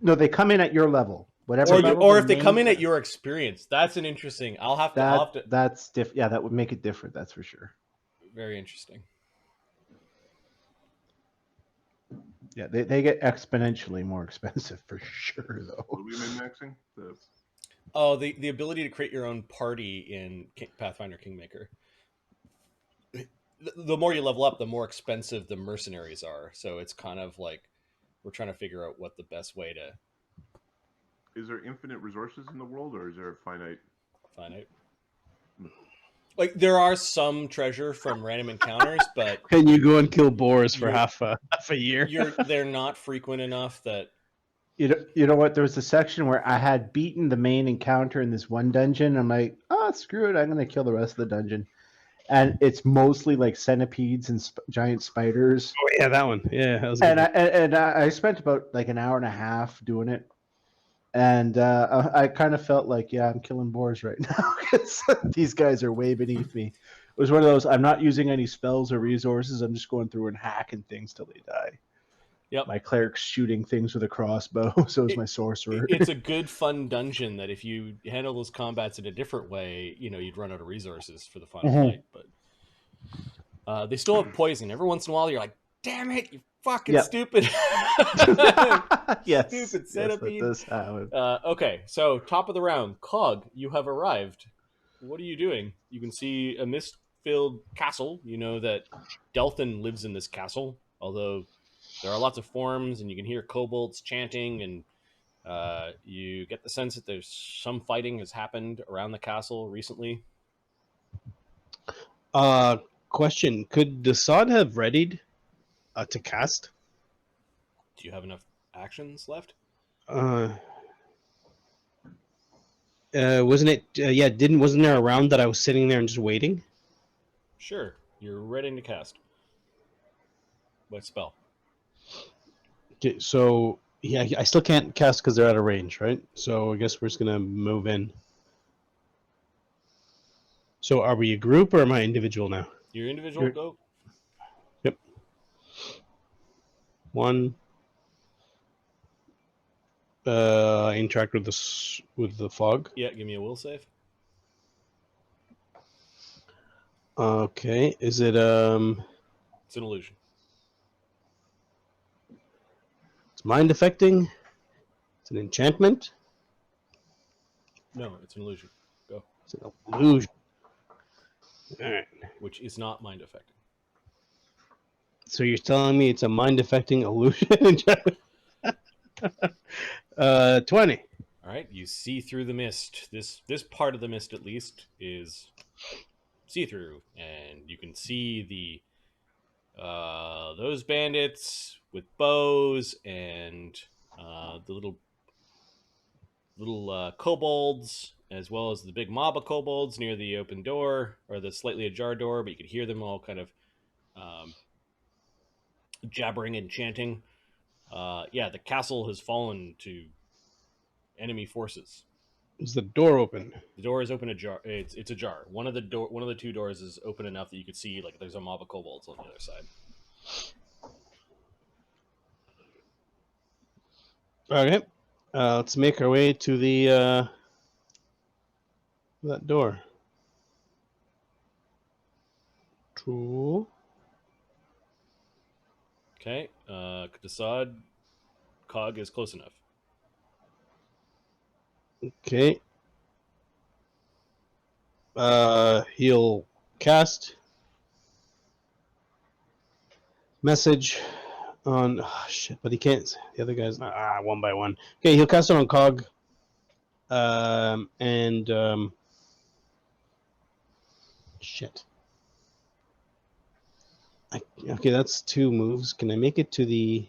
No, they come in at your level. Whatever, or if they come in at your experience. That's an interesting. I'll have to. That's different. Yeah, that would make it different. That's for sure. Very interesting. Yeah, they get exponentially more expensive for sure, though. What are we min-maxing? The ability to create your own party in Pathfinder Kingmaker. The more you level up, the more expensive the mercenaries are. So it's kind of like we're trying to figure out what the best way to. Is there infinite resources in the world, or is there finite? Finite. Like there are some treasure from random encounters, but Can you go and kill boars for half a year? They're not frequent enough that. You know what? There was a section where I had beaten the main encounter in this one dungeon. I'm like, screw it. I'm going to kill the rest of the dungeon. And it's mostly like centipedes and giant spiders. Oh yeah, that one. Yeah, that was and I spent about like an hour and a half doing it. And I kind of felt like, I'm killing boars right now because these guys are way beneath me. It was one of those, I'm not using any spells or resources. I'm just going through and hacking things till they die. Yep. My cleric's shooting things with a crossbow, so is my sorcerer. It's a good, fun dungeon that if you handle those combats in a different way, you'd run out of resources for the final fight. But they still have poison. Every once in a while, you're like, damn it, you fucking stupid. Yes. Stupid centipede. Yes, that does happen. Okay, so top of the round. Cog, you have arrived. What are you doing? You can see a mist-filled castle. You know that Delthan lives in this castle, although there are lots of forms, and you can hear kobolds chanting, and you get the sense that there's some fighting has happened around the castle recently. Question: could Desaad have readied to cast? Do you have enough actions left? Wasn't it? Wasn't there a round that I was sitting there and just waiting? Sure, you're ready to cast. What spell? Okay, so yeah, I still can't cast because they're out of range, right? So I guess we're just gonna move in. So are we a group or am I individual now? Your individual go. Yep. 1. Interact with the fog. Yeah, give me a will save. Okay. Is it It's an illusion. It's mind affecting. It's an enchantment. No, it's an illusion. Go. It's an illusion. All right. Which is not mind affecting. So you're telling me it's a mind affecting illusion? 20. All right, you see through the mist. This part of the mist, at least, is see through, and you can see those bandits with bows and the little kobolds, as well as the big mob of kobolds near the open door or the slightly ajar door. But you could hear them all kind of jabbering and chanting. Yeah, the castle has fallen to enemy forces. Is the door open? The door is open ajar. It's ajar. One of the two doors is open enough that you could see like there's a mob of kobolds on the other side. Okay. Let's make our way to the that door. Cool. Okay. Kasad, Cog is close enough. Okay. He'll cast message on shit, but he can't. The other guys one by one. Okay, he'll cast it on Cog. Shit. Okay, that's 2 moves. Can I make it to the?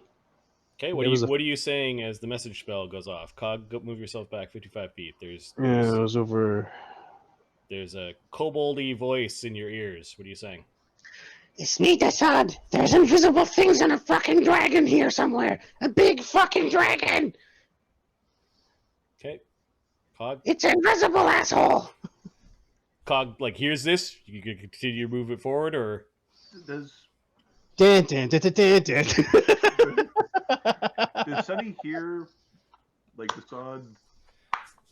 Okay, what are you saying as the message spell goes off? Cog, go move yourself back 55 feet. There's Yeah, it was over. There's a koboldy voice in your ears. What are you saying? It's me, Desaad. There's invisible things and a fucking dragon here somewhere. A big fucking dragon. Okay, Cog. It's invisible, asshole. Cog, like, here's this. You can continue to move it forward, or Does Dan, dan, dan, dan, dan, dan. does Sunny hear like the sod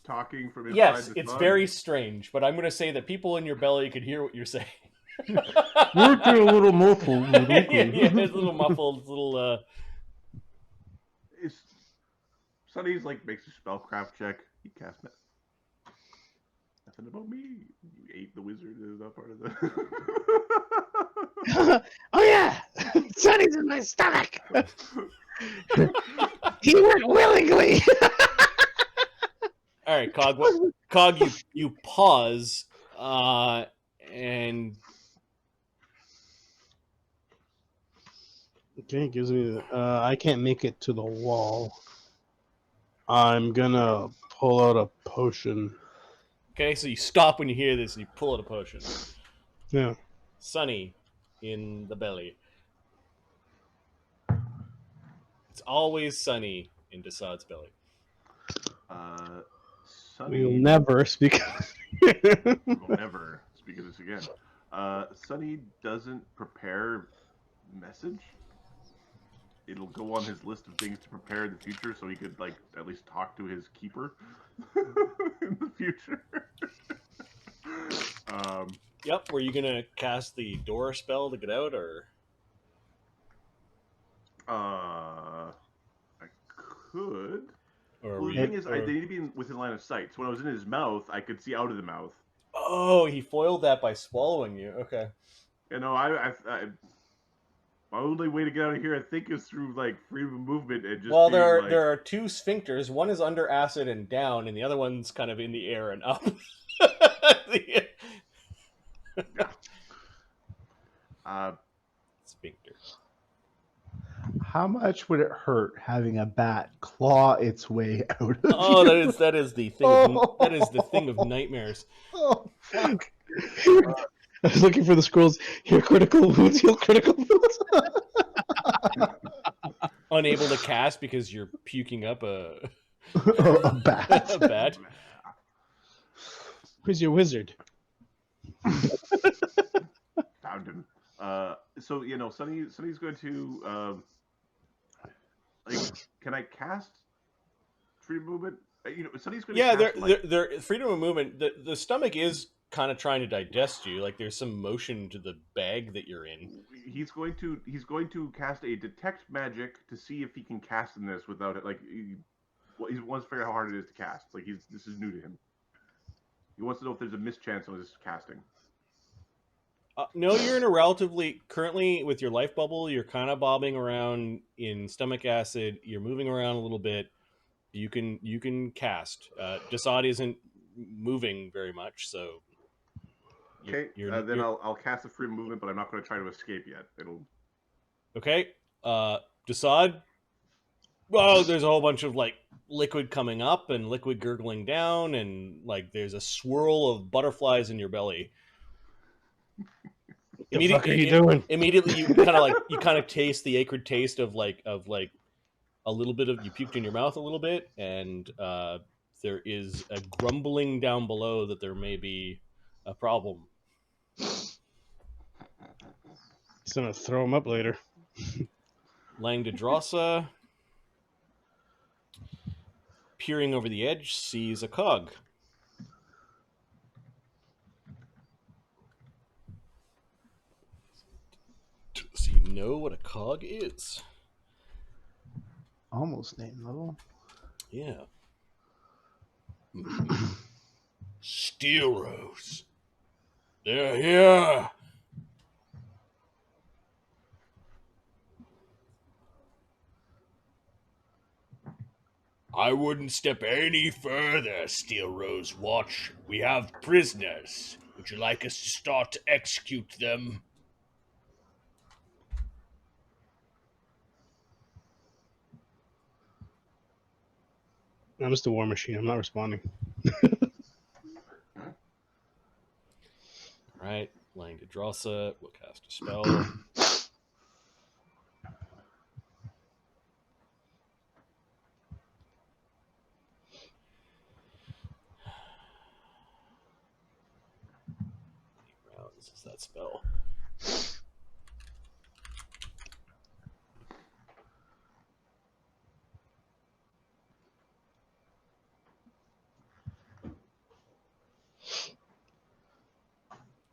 talking from inside? yes, the it's sod? very strange. But I'm going to say that people in your belly could hear what you're saying. We're doing a little muffled. yeah, it's a little muffled, it's a little. Is Sunny's like makes a spellcraft check. He casts it. Nothing about me. You ate the wizard. Is that part of the? Oh yeah, Sonny's in my stomach. He went willingly. All right, Cog, you pause, and Okay, gives me. I can't make it to the wall. I'm gonna pull out a potion. okay, so you stop when you hear this, and you pull out a potion. Yeah. Sunny in the belly. It's always sunny in Desaad's belly. Sunny. We'll never speak. We'll never speak of this again. Sunny doesn't prepare message. It'll go on his list of things to prepare in the future, so he could like at least talk to his keeper in the future. Yep. Were you gonna cast the door spell to get out, or? I could. Or Well, the thing is, they need to be within line of sight. So when I was in his mouth, I could see out of the mouth. Oh, he foiled that by swallowing you. Okay. You know, my only way to get out of here, I think, is through like freedom of movement and just. Well, being, there are 2 sphincters. One is under acid and down, and the other one's kind of in the air and up. Sphincter. How much would it hurt having a bat claw its way out of Oh, you? that is the thing. That is the thing of nightmares. Oh, fuck. I was looking for the scrolls. Heal critical wounds. Heal critical wounds. Unable to cast because you're puking up a A bat. a bat. Who's your wizard? Found him. So you know, Sunny's going to like. Can I cast freedom of movement? You know, Sunny's going to. Yeah, cast, they're freedom of movement. The stomach is kind of trying to digest you. Like there's some motion to the bag that you're in. He's going to cast a detect magic to see if he can cast in this without it. Like he wants to figure out how hard it is to cast. Like this is new to him. He wants to know if there's a mischance on his casting. No, you're in a relatively currently with your life bubble. You're kind of bobbing around in stomach acid. You're moving around a little bit. You can cast. Desaad isn't moving very much, so. Okay, then I'll cast a free movement, but I'm not going to try to escape yet. It'll. Okay. Desaad. Well, there's a whole bunch of like liquid coming up and liquid gurgling down, and like there's a swirl of butterflies in your belly. What the fuck are you doing? Immediately, you kind of taste the acrid taste of like a little bit of, you puked in your mouth a little bit, and there is a grumbling down below that there may be a problem. He's gonna throw him up later. Langdedrosa, peering over the edge, sees a cog. So you know what a cog is. Almost name level. Yeah. Steelrose. They're here. I wouldn't step any further, Steelrose Watch. We have prisoners. Would you like us to start to execute them? I'm just a war machine. I'm not responding. Right. Langdedrosa will cast a spell. Rounds is that spell.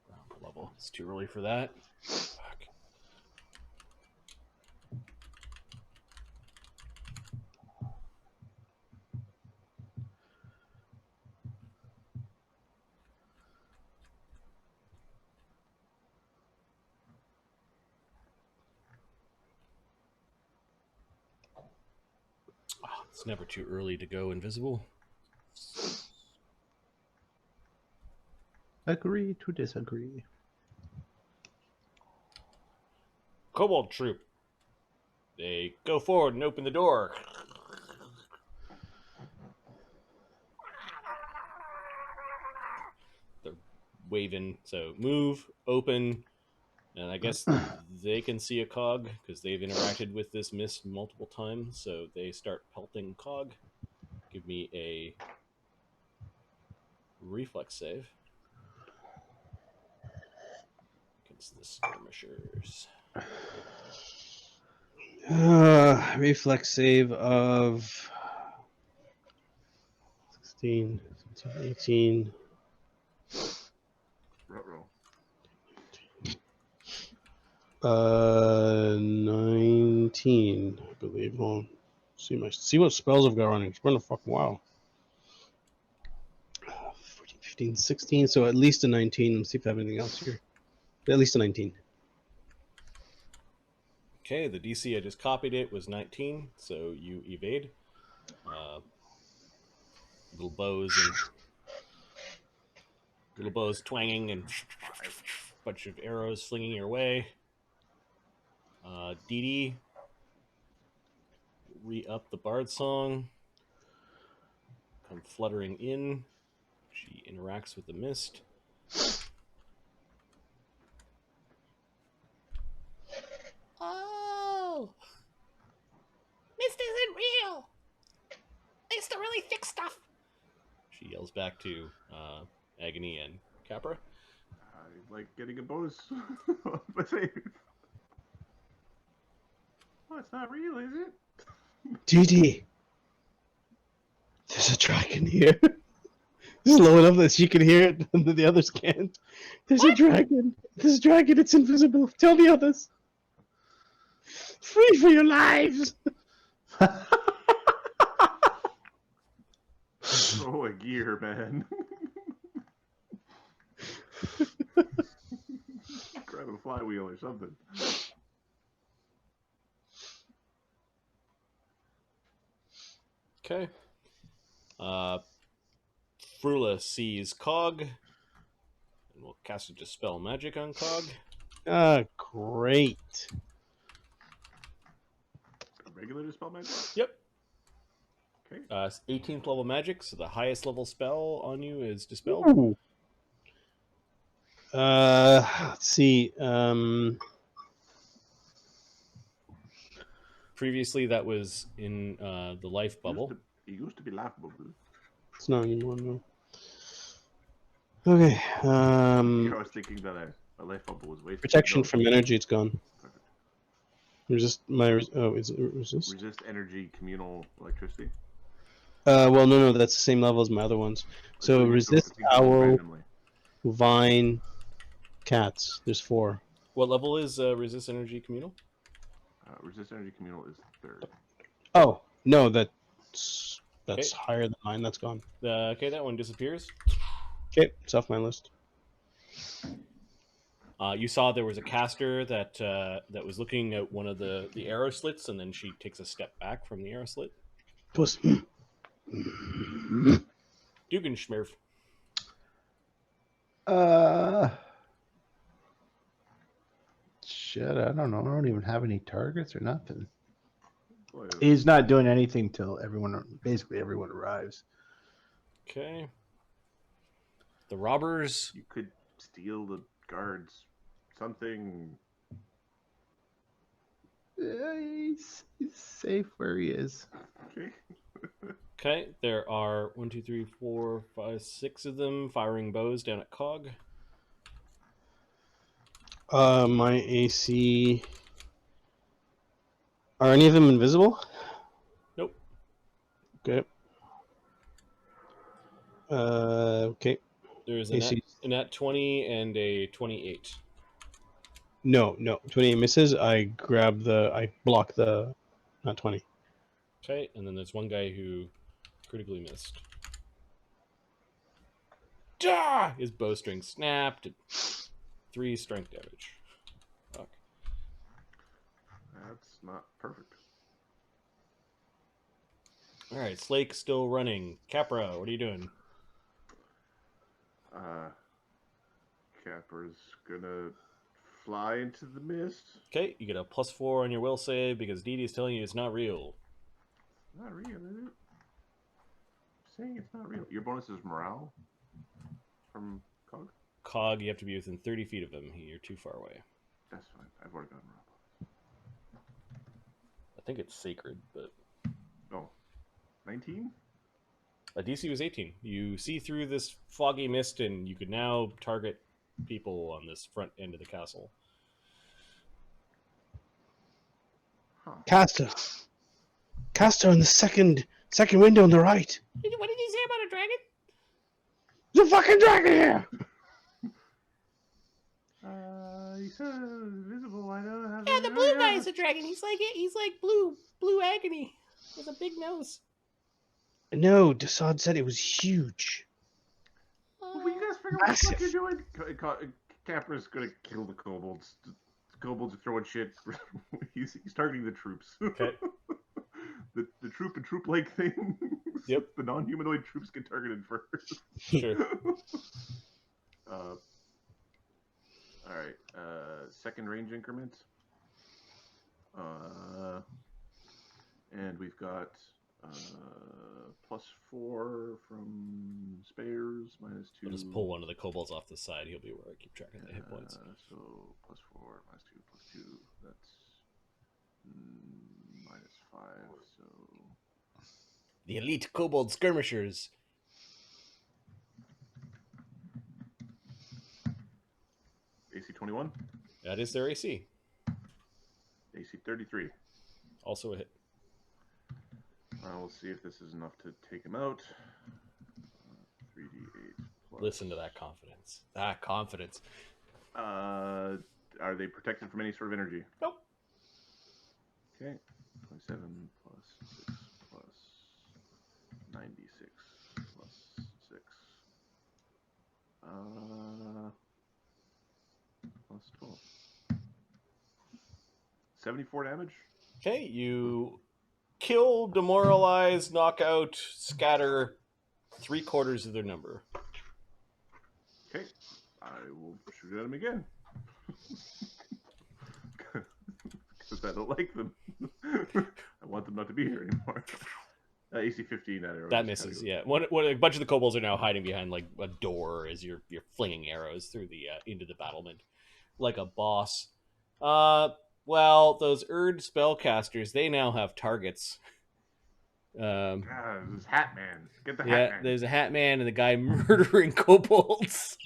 Round level. It's too early for that. Fuck. Oh, it's never too early to go invisible. Agree to disagree. Kobold troop. They go forward and open the door. They're waving, so move, open, and I guess they can see a cog because they've interacted with this mist multiple times, so they start pelting cog. Give me a reflex save against the skirmishers. Reflex save of 16, 18. Ruh-roh. 19, I believe. Hold on. See what spells I've got running. It's been a fucking while. 14, 15, 16. So at least a 19. Let's see if I have anything else here. At least a 19. Okay, the DC I just copied it was 19, so you evade. Little bows twanging and a bunch of arrows slinging your way. Dee Dee, re-up the bard song. Come fluttering in. She interacts with the mist. Oh, mist isn't real. It's the really thick stuff. She yells back to Agony and Capra. I like getting a bonus. But save. Oh, it's not real, is it? Dee Dee, there's a dragon here. This is low enough that she can hear it and the others can't. There's a dragon. There's a dragon. It's invisible. Tell the others. Free for your lives. Throw a gear, man. Grab a flywheel or something. Okay. Frula sees Cog, and we'll cast a Dispel Magic on Cog. Great. A regular dispel magic? Yep. Okay. 18th level magic, so the highest level spell on you is Dispelled. Ooh. Let's see. Previously, that was in the life bubble. It used to be laughable. It's not anymore, no. Okay. I was thinking that a life bubble was wasted. Protection No. from energy, it's gone. Perfect. Resist my. Is it resist? Resist energy, communal electricity. Well, no, that's the same level as my other ones. So resist owl, randomly. vine, cats. There's 4. What level is Resist Energy Communal? Resist energy, communal is 3rd. Oh no, that's Okay. higher than mine. That's gone. Okay, that one disappears. Okay, it's off my list. You saw there was a caster that was looking at one of the arrow slits, and then she takes a step back from the arrow slit. Puss. Dugenschmerf. Shit, I don't know. I don't even have any targets or nothing. Boy, He's not doing anything till basically everyone arrives. Okay. The robbers. you could steal the guards. Something. He's safe where he is. Okay. Okay, there are 1, 2, 3, 4, 5, 6 of them firing bows down at Cog. My AC. Are any of them invisible? Nope. Okay. Okay. There's AC. a nat 20 and a 28. No. 28 misses. I block the. Not 20. Okay, and then there's one guy who critically missed. Duh! His bowstring snapped. 3 strength damage. Fuck. That's not perfect. All right, Slake still running. Capra, what are you doing? Capra's gonna fly into the mist. Okay, you get a +4 on your will save because Dee Dee is telling you it's not real. Not real, is it? Saying it's not real. Your bonus is morale from Cog? Cog, you have to be within 30 feet of him. You're too far away. That's fine. I've already got morale. I think it's sacred, but... Oh. 19? DC was 18. You see through this foggy mist, and you could now target people on this front end of the castle. Huh. Caster on the second window on the right. What did you say about a dragon? There's a fucking dragon here. He said invisible. I don't have. Yeah, the blue guy is a dragon. He's like blue agony with a big nose. No, Desaad said it was huge. Well, you guys figure what the fuck you're doing? Capra's gonna kill the kobolds. The kobolds are throwing shit. he's targeting the troops. Okay. the troop and troop-like thing. Yep. The non-humanoid troops get targeted first. Sure. All right. Second range increment. And we've got +4 from spares, -2. I'll just pull one of the kobolds off the side. He'll be where I keep track of the hit points. So +4, -2, +2. That's -5. So The elite kobold skirmishers. AC 21, That is their AC. AC 33. Also a hit. We'll see if this is enough to take him out. 3d8 plus. Listen to that confidence. That confidence. Are they protected from any sort of energy? Nope. Okay. 27 plus 6 plus 96 plus 6. Plus 12. 74 damage? Okay, you kill, demoralize, knock out, scatter 3/4 of their number. Okay, I will shoot at him again. Because I don't like them. I want them not to be here anymore. AC 15, that arrow. That misses. Yeah, a bunch of the kobolds are now hiding behind like a door as you're flinging arrows through the into the battlement like a boss. Well, those Erd spellcasters, they now have targets. This Hat Man. Get the Hat Yeah, Man. there's a Hat Man and the guy murdering kobolds.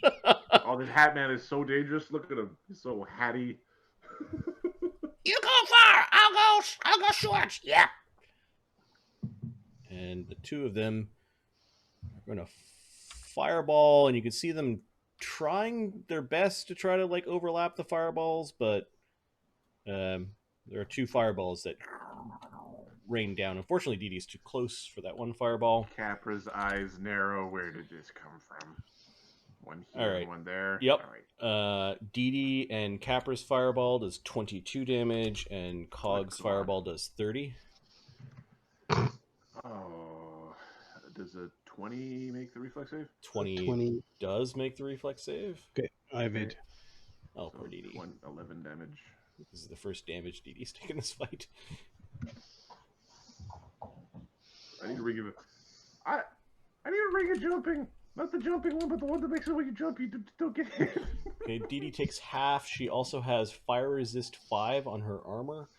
Oh, this Hat Man is so dangerous. Look at him. He's so hatty. You go far. I'll go short. Yeah. And the two of them are going to fireball, and you can see them trying their best to try to like overlap the fireballs, but there are 2 fireballs that rain down. Unfortunately, Dee Dee's too close for that one fireball. Capra's eyes narrow. Where did this come from? One here, All right. one there. Yep. All right. Dee Dee and Capra's fireball does 22 damage, and Cog's fireball does 30. Oh, does a 20 make the reflex save? 20 does make the reflex save. Okay, I evade. Oh, poor Dee Dee. 11 damage. This is the first damage Dee Dee's taken this fight. I need to ring of I need a ring of jumping. Not the jumping one, but the one that makes it when you jump, you don't get hit. Okay, Dee Dee takes half. She also has fire resist 5 on her armor.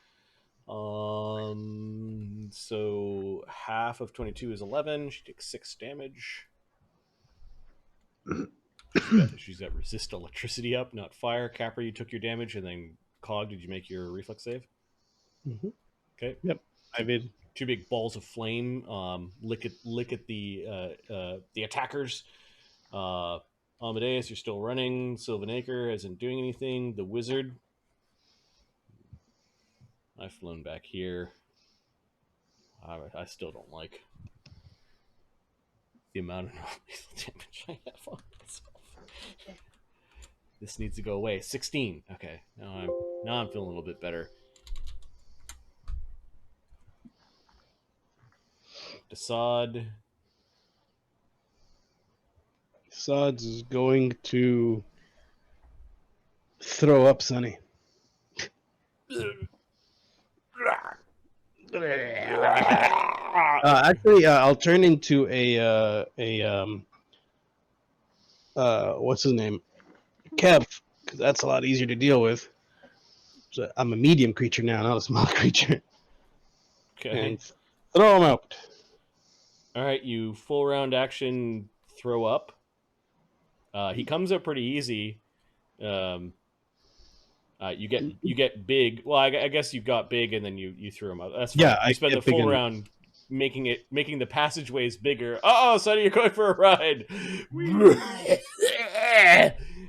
So half of 22 is 11. She takes 6 damage. She's got resist electricity up, not fire. Capra, you took your damage, and then Cog, did you make your reflex save? Mm-hmm. Okay. Yep, I evade. 2 big balls of flame lick at the attackers. Amadeus, you're still running. Sylvanacre isn't doing anything. The wizard, I've flown back here. I still don't like the amount of lethal damage I have on myself. This needs to go away. 16. Okay, now I'm feeling a little bit better. Desaad. Desaad is going to throw up Sonny. Actually, I'll turn into a what's his name? Kev, because that's a lot easier to deal with. So I'm a medium creature now, not a small creature. Okay. And throw him out. All right, you full round action throw up. He comes up pretty easy. You get big. Well, I guess you got big and then you threw him up. That's fine. Yeah, You spend the full round making the passageways bigger. Oh, Sonny, you're going for a ride.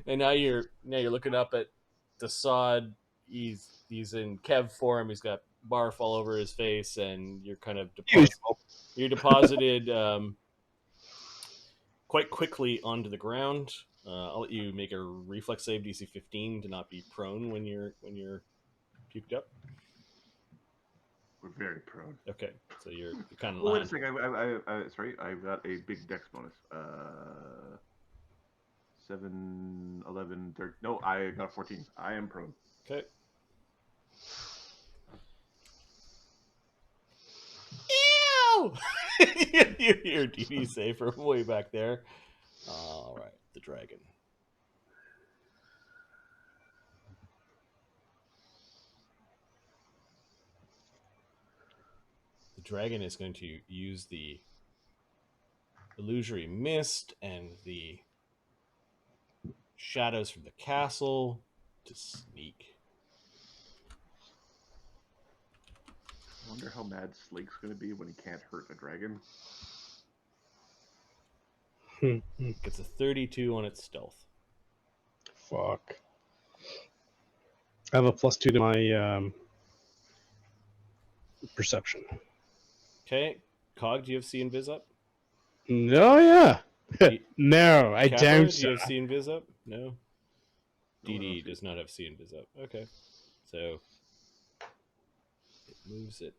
And now you're looking up at Desaad. He's in Kev form. He's got barf all over his face, and you're kind of deposited quite quickly onto the ground. I'll let you make a reflex save, DC 15, to not be prone when you're puked up. We're very prone. Okay, so you're kind of. Oh, wait a second. Sorry, I've got a big dex bonus. 7, 11, 13. No, I got 14. I am prone. Okay. Ew! You hear Dee Dee say from way back there. All right, the dragon. The dragon is going to use the illusory mist and the shadows from the castle to sneak. I wonder how mad Slake's going to be when he can't hurt a dragon. Gets a 32 on its stealth. Fuck. I have a +2 to my perception. Okay, Cog, do you have See and Viz up? No, yeah. No, I Capra, don't. do you have See and Viz up? No. Dee Dee does not have See and Viz up. Okay, so it moves it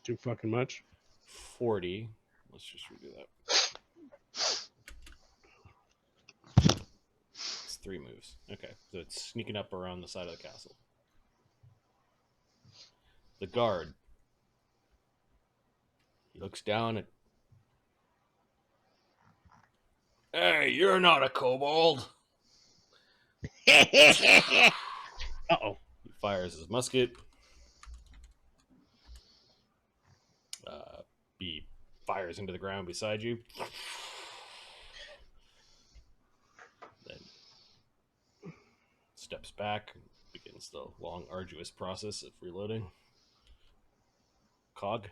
Too fucking much. 40. Let's just redo that. It's 3 moves. Okay, so it's sneaking up around the side of the castle. The guard. He looks down at. Hey, you're not a kobold. Uh-oh. He fires his musket. He fires into the ground beside you. Then steps back and begins the long, arduous process of reloading. Cog,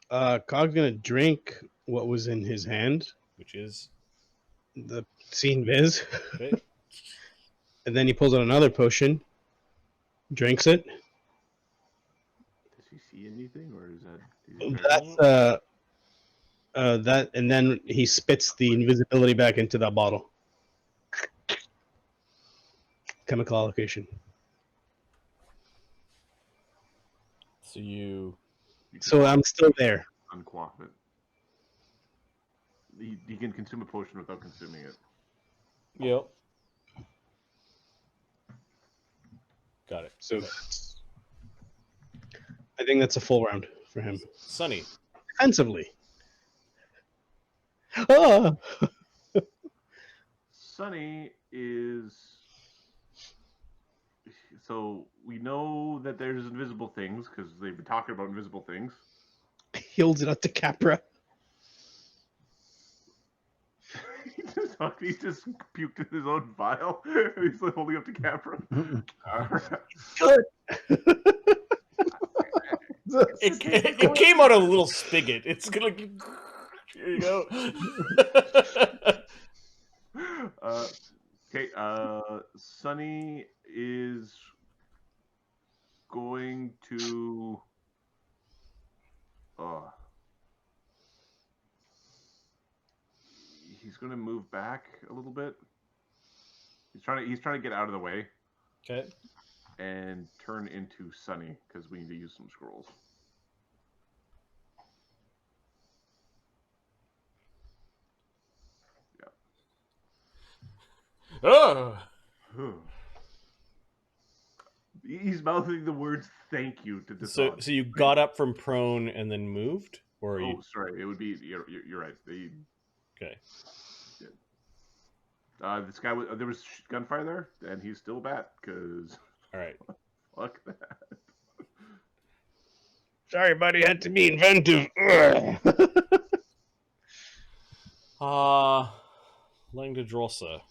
Cog's gonna drink what was in his hand, which is the seen viz, okay. and then he pulls out another potion, drinks it. Does he see anything, or is that? That's that, and then he spits the invisibility back into that bottle. Chemical allocation. So you. So I'm still there. Unquaff it. He can consume a potion without consuming it. Yep. Got it. So I think that's a full round for him. Sunny. Defensively. Ah! Sunny is. So we know that there's invisible things because they've been talking about invisible things. He holds it up to Capra. He just puked in his own vial. He's like holding up to Capra. Good. It came out of a little spigot. It's gonna. Here you go. Okay. Sunny is going to. He's going to move back a little bit. He's trying to get out of the way. Okay. And turn into Sunny because we need to use some scrolls. Yeah. Oh. He's mouthing the words "thank you" to Desan. So you got up from prone and then moved, or you? Sorry, it would be. You're right. Okay. This guy there was gunfire there, and he's still a bat because. All right. Fuck that. Sorry, buddy. Had to be inventive. Langdedrosa.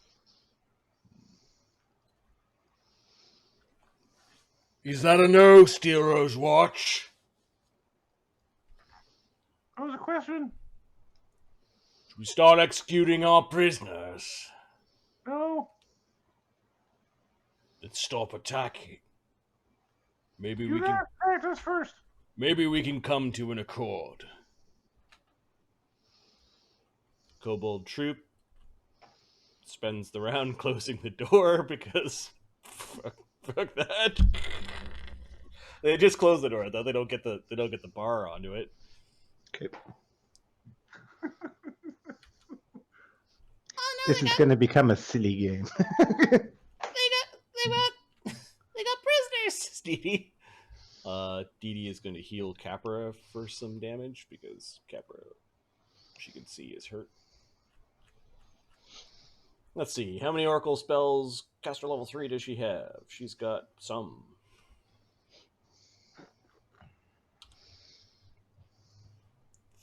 Is that a no, Steelrose Watch? That was a question. Should we start executing our prisoners? No. Let's stop attacking. Maybe You we can. ask us first. Maybe we can come to an accord. Kobold troop spends the round closing the door because fuck that. They just close the door though. They don't get the bar onto it. Okay. This is going to become a silly game. They got prisoners. Dee Dee. Dee Dee is going to heal Capra for some damage because Capra, she can see, is hurt. Let's see. How many Oracle spells, caster level 3, does she have? She's got some.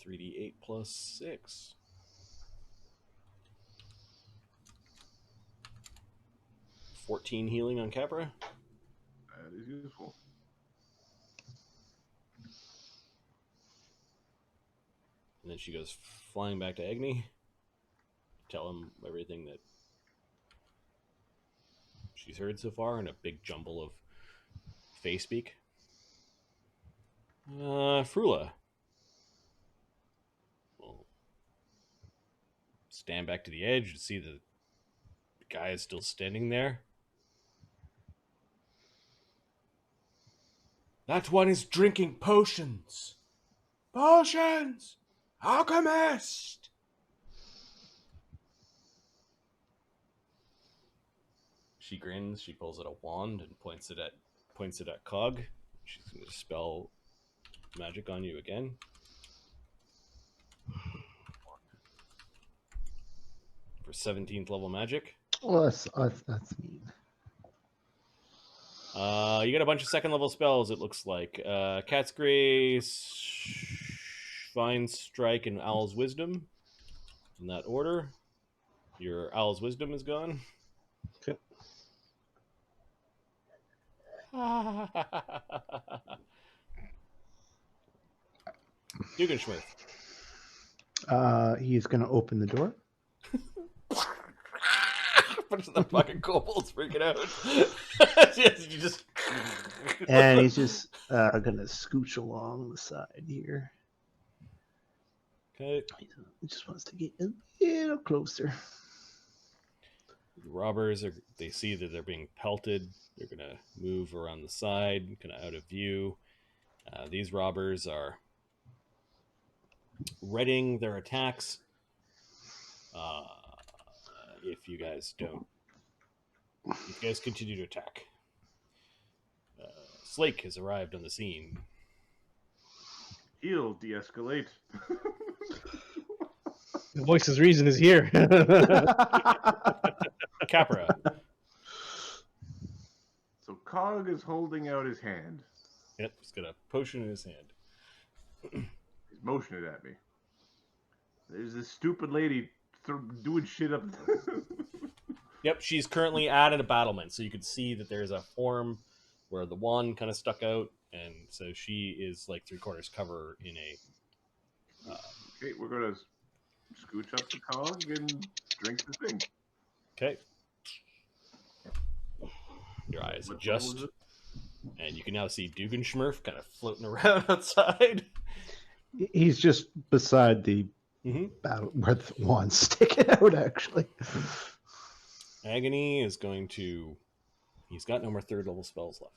$3d8 plus 6. $14 healing on Capra. That is useful. And then she goes flying back to Agni. Tell him everything that she's heard so far in a big jumble of face speak. Frula. We'll stand back to the edge to see the guy is still standing there. That one is drinking potions. Potions! Alchemist! She grins, she pulls out a wand and points it at Cog. She's going to spell magic on you again. For 17th level magic. Well, that's mean. You get a bunch of second level spells, it looks like. Cat's Grace, Fine Strike, and Owl's Wisdom. In that order. Your Owl's Wisdom is gone. Okay. Dugenschmirth. He's gonna open the door. Bunch of the fucking kobolds freaking out. Yes, you just... And he's just gonna scooch along the side here. Okay. He just wants to get a little closer. The robbers they see that they're being pelted. They're gonna move around the side, kind of out of view. These robbers are readying their attacks. If you guys continue to attack. Slake has arrived on the scene. He'll de-escalate. The voice of reason is here. Capra. So Cog is holding out his hand. Yep, he's got a potion in his hand. He's motioning at me. There's this stupid lady doing shit up. Yep, she's currently at a battlement, so you can see that there's a form where the wand kind of stuck out, and so she is like 3/4 cover in a... Okay, we're gonna scooch up to Cog and drink the thing. Okay. Your eyes What adjust, level is and you can now see Dugenschmirth kind of floating around outside. He's just beside the Mm-hmm. battle where the wand's sticking out, actually. Agony is going to... He's got no more 3rd level spells left.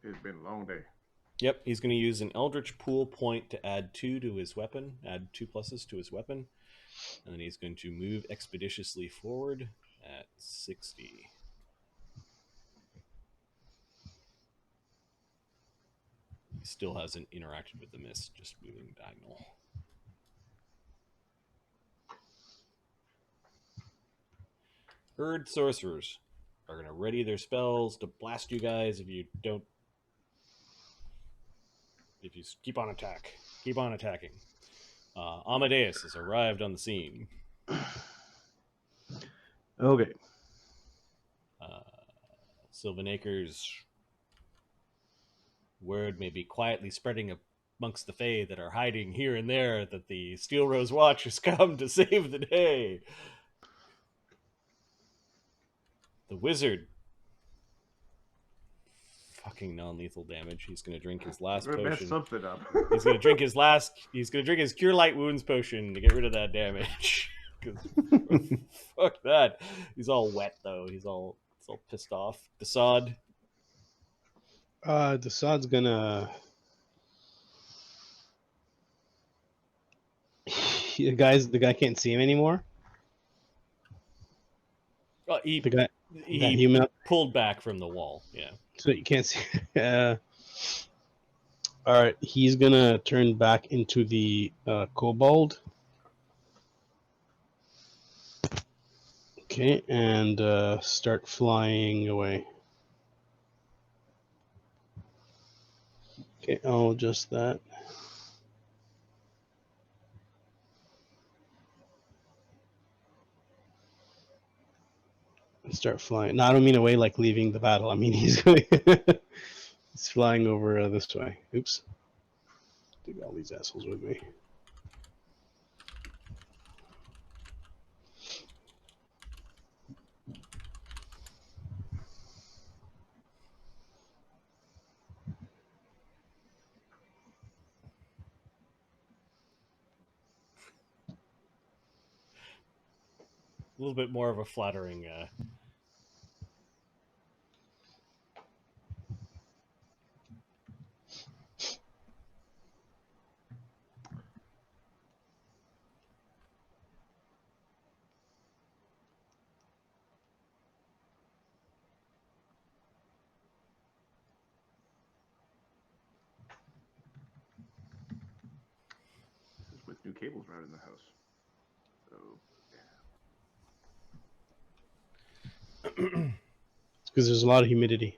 It's been a long day. Yep, he's going to use an Eldritch Pool point to add 2 to his weapon, add 2 pluses to his weapon, and then he's going to move expeditiously forward at 60. He still hasn't interacted with the mist, just moving diagonal. Herd sorcerers are going to ready their spells to blast you guys if you keep on attacking. Amadeus has arrived on the scene. Okay. Sylvan Acres' word may be quietly spreading amongst the Fae that are hiding here and there that the Steelrose Watch has come to save the day. The wizard. Fucking non-lethal damage. He's going to drink his last We're gonna mess potion. something up. He's going to drink his Cure Light Wounds potion to get rid of that damage. 'Cause fuck that. He's all wet though. He's all pissed off. Desaad. Desaad's gonna... The guy can't see him anymore. He The guy, that human, pulled back from the wall. Yeah. so you can't see. All right, he's gonna turn back into the kobold. Okay, and start flying away. Okay, I'll adjust that. Start flying. No, I don't mean away like leaving the battle. I mean he's going. He's flying over this way. Oops. Take all these assholes with me. A little bit more of a flattering new cables routed in the house. So yeah. Because there's a lot of humidity.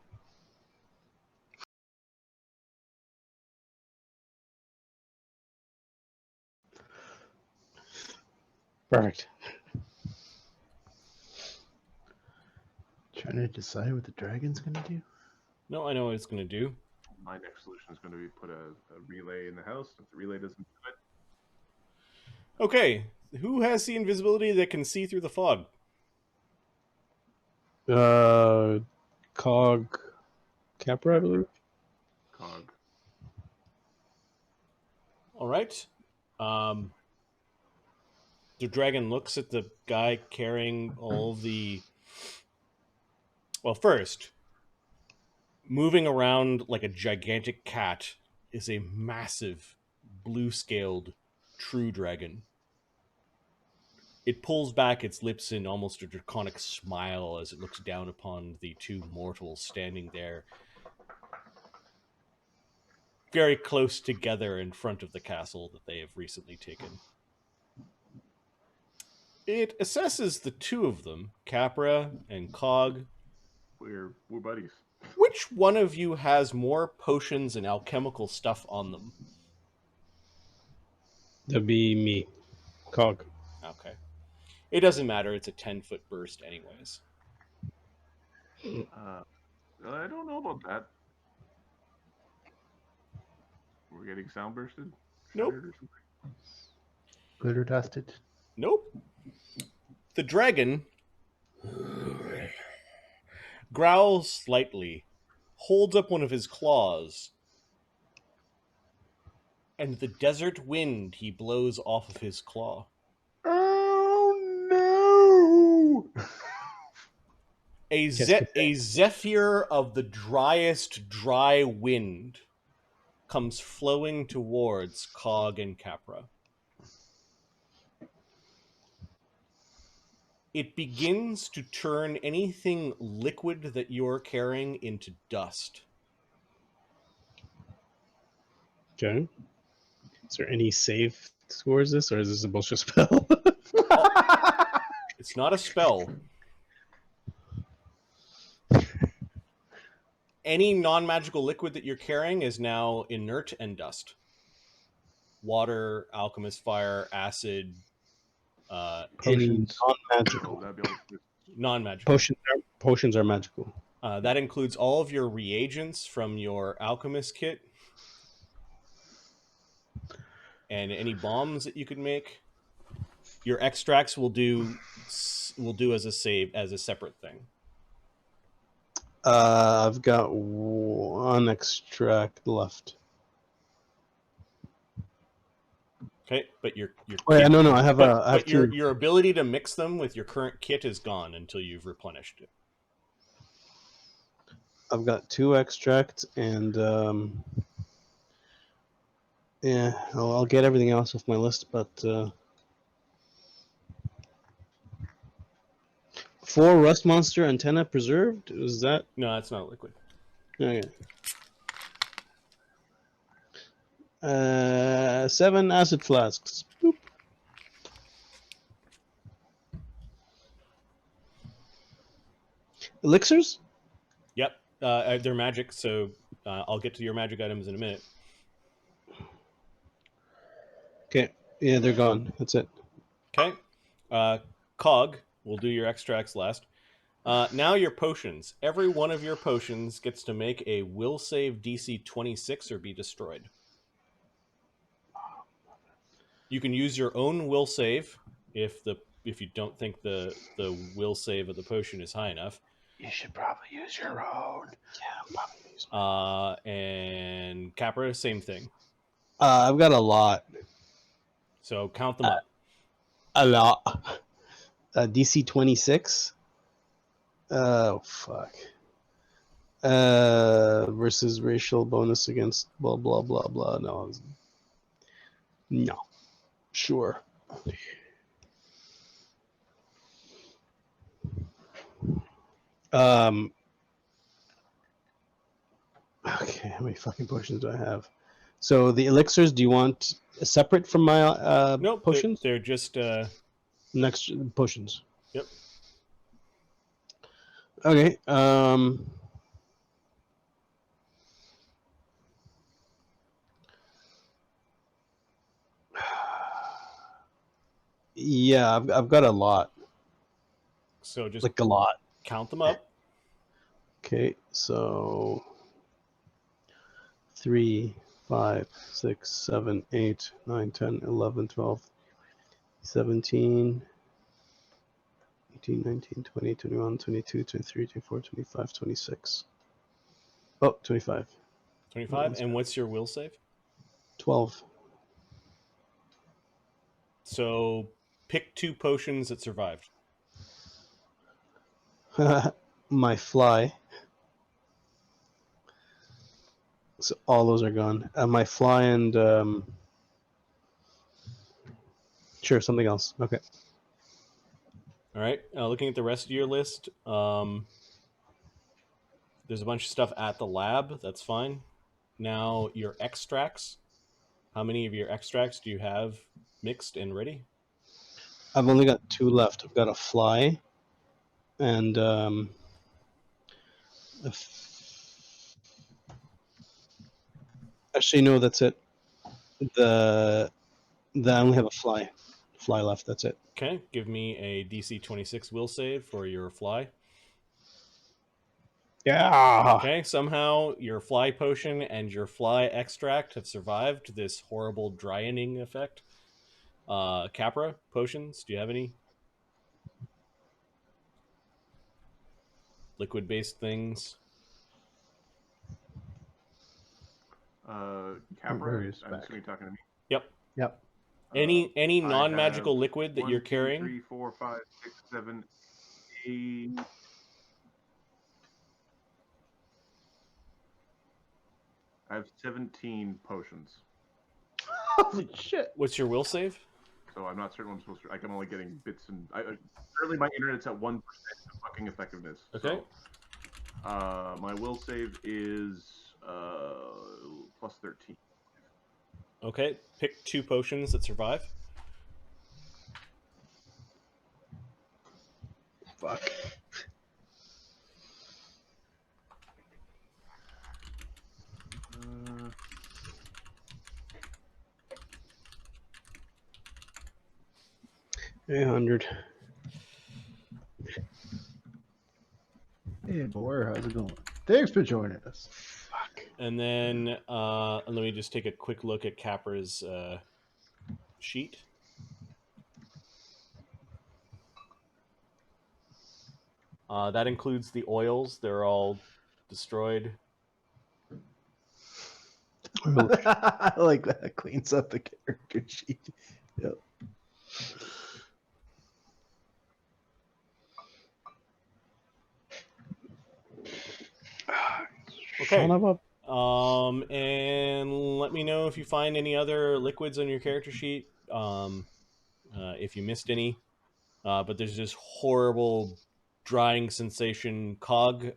Perfect. Trying to decide what the dragon's gonna do. No, I know what it's going to do. My next solution is going to be put a relay in the house. If the relay doesn't do it, Okay, who has the invisibility that can see through the fog? Cog, Capra, I believe. Cog. All right. The dragon looks at the guy carrying all the... Well, first, moving around like a gigantic cat is a massive blue-scaled true dragon. It pulls back its lips in almost a draconic smile as it looks down upon the two mortals standing there very close together in front of the castle that they have recently taken. It assesses the two of them, Capra and Cog. We're buddies. Which one of you has more potions and alchemical stuff on them? That'd be me, Cog. Okay. It doesn't matter. It's a 10-foot burst anyways. I don't know about that. We're getting sound bursted? Nope. Shattered or something? Glitter dusted. Nope. The dragon growls slightly, holds up one of his claws, and the desert wind he blows off of his claw. Oh no! A zephyr of the driest dry wind comes flowing towards Cog and Capra. It begins to turn anything liquid that you're carrying into dust. Okay. Is there any save towards this, or is this a bullshit spell? It's not a spell. Any non-magical liquid that you're carrying is now inert and dust. Water, alchemist fire, acid, Any Potions. non-magical. That'd be all good. non-magical. Potions are magical. That includes all of your reagents from your alchemist kit and any bombs that you could make. Your extracts will do as a separate thing. I've got one extract left. Okay, but your Oh, yeah, kit, no, I have but two. your ability to mix them with your current kit is gone until you've replenished it. I've got 2 extracts, and yeah, I'll get everything else off my list, but 4 rust monster antenna preserved. Is that No, that's not liquid. okay? 7 acid flasks. Boop. Elixirs? Yep, they're magic, so I'll get to your magic items in a minute. Okay, yeah, they're gone. That's it. Okay, Cog, we'll do your extracts last. Now your potions. Every one of your potions gets to make a will save DC 26 or be destroyed. You can use your own will save if you don't think the will save of the potion is high enough. You should probably use your own. Yeah, I'm probably using And Capra, same thing. I've got a lot. So count them up. A lot. DC 26. Oh, fuck. Versus racial bonus against blah, blah, blah, blah. No. Sure. Okay, how many fucking potions do I have? So the elixirs, do you want separate from my Nope, potions? they're just Next potions. Yep. Okay. Yeah, I've got a lot. So just Like a lot. count them up. Okay, so 3, 5, 6, 7, 8, 9, 10, 11, 12, 17, 18, 19, 20, 21, 22, 23, 24, 25, 26. Oh, 25. 25. And what's your will save? 12. So pick 2 potions that survived. My fly. So all those are gone. My fly and sure, something else. Okay. All right. Looking at the rest of your list, there's a bunch of stuff at the lab. That's fine. Now your extracts. How many of your extracts do you have mixed and ready? I've only got 2 left. I've got a fly and actually no, that's it. I only have a fly left. That's it. Okay. Give me a DC 26 will save for your fly. Yeah. Okay. Somehow your fly potion and your fly extract have survived this horrible drying effect. Capra potions. Do you have any liquid-based things? Capra, Various I'm back. assuming you're talking to me. Yep. Yep. Any I non-magical have liquid that 1, you're 2, carrying? 3, 4, 5, 6, 7, 8. I have 17 potions, Holy shit! What's your will save? so I'm not certain what I'm supposed to. Like, I'm only getting bits and. Currently, my internet's at 1% of fucking effectiveness. Okay. So, my will save is plus 13. Okay. Pick 2 potions that survive. Fuck. Uh, 800. Hey, boy, how's it going? Thanks for joining us. Fuck. And then let me just take a quick look at Capra's sheet. That includes the oils. They're all destroyed. I like that. It cleans up the character sheet. Yep. Okay. Son of a... And let me know if you find any other liquids on your character sheet. If you missed any. But there's this horrible drying sensation. Cog,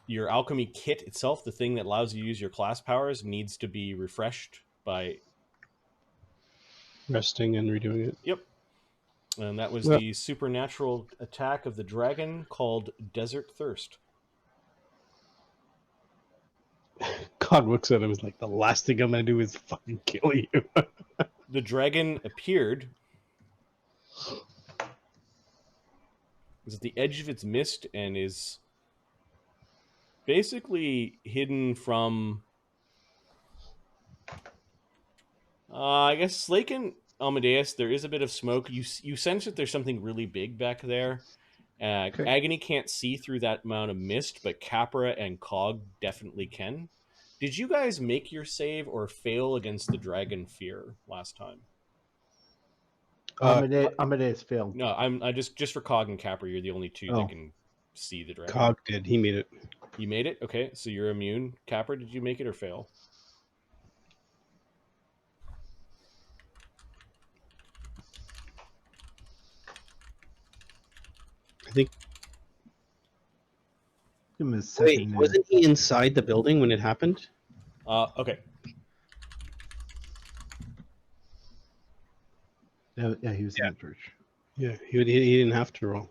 your alchemy kit itself, the thing that allows you to use your class powers, needs to be refreshed by... Resting and redoing it. Yep. And that was Well- the supernatural attack of the dragon called Desert Thirst. God looks at him as like, the last thing I'm gonna do is fucking kill you. The dragon appeared. Is at the edge of its mist and is basically hidden from... I guess Slake and Amadeus, there is a bit of smoke. You sense that there's something really big back there. Okay. Agony can't see through that amount of mist, but Capra and Cog definitely can. Did you guys make your save or fail against the dragon fear last time? Amadeus failed. No, I just for Cog and Capra, you're the only 2 Oh. that can see the dragon. Cog did. He made it. You made it? Okay, so you're immune. Capra, did you make it or fail? I think. Give him a Wait, second. wasn't he inside the building when it happened? Okay. Yeah, he was in the church. Yeah, he didn't have to roll.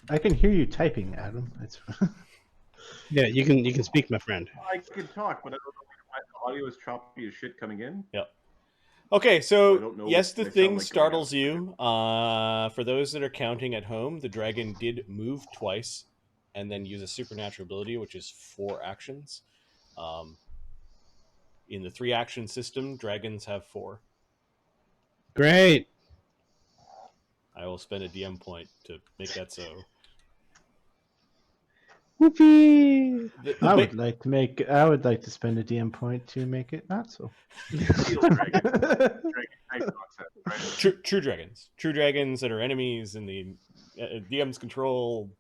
I can hear you typing, Adam. It's Yeah, you can speak, my friend. I could talk, but I don't know why the audio is choppy as shit coming in. Yep. Okay, I so don't know yes, the what they sound thing like startles coming you. For those that are counting at home, the dragon did move twice and then use a supernatural ability, which is 4 actions. In the 3 action system, dragons have 4. Great. I will spend a DM point to make that so. Whoopee! I would like to spend a DM point to make it not so. Steel dragon. Dragon type concept, right? True dragons that are enemies in the DM's control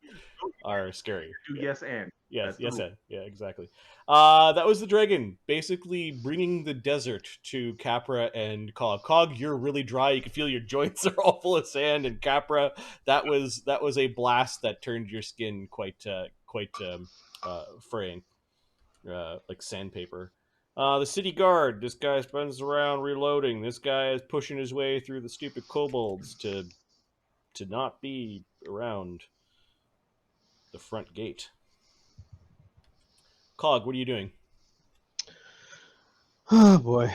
are scary. Do yes and. Yes, That's the yes, rule. Ed. Yeah, exactly. That was the dragon, basically bringing the desert to Capra and Cog. Cog, you're really dry. You can feel your joints are all full of sand. And Capra, that was a blast that turned your skin quite fraying, like sandpaper. The city guard. This guy spends around reloading. This guy is pushing his way through the stupid kobolds to not be around the front gate. Cog, what are you doing? Oh boy.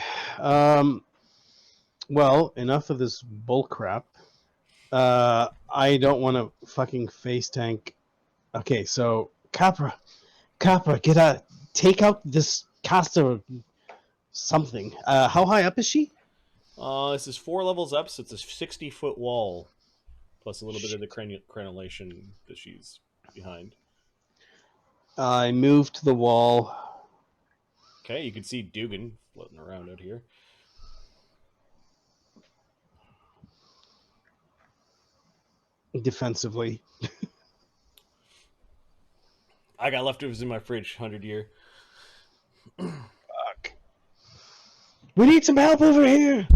Well, enough of this bull crap. I don't want to fucking face tank. Okay, so Capra, get out. Take out this caster. Something. How high up is she? This is 4 levels up, so it's a 60-foot wall, plus a little bit of the crenellation that she's behind. I move to the wall. Okay, you can see Dugan floating around out here. Defensively. I got leftovers in my fridge, 100-year. Fuck. We need some help over here.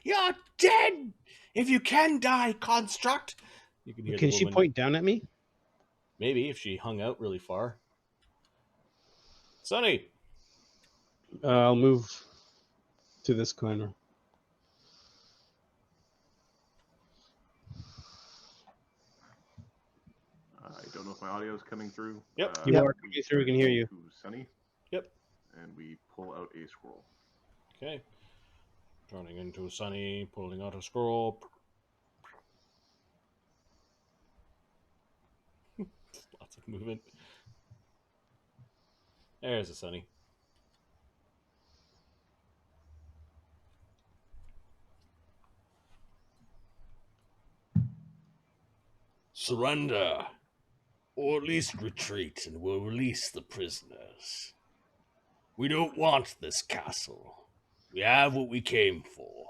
You're dead! If you can die, construct! You can hear Can the she woman. point down at me? Maybe, if she hung out really far. Sonny! I'll move to this corner. I don't know if my audio is coming through. Yep. You are coming through. We can hear you. To Sunny. Yep. And we pull out a scroll. Okay. Turning into Sunny, pulling out a scroll. Lots of movement. There's a Sunny. Surrender, or at least retreat, and we'll release the prisoners. We don't want this castle. We have what we came for.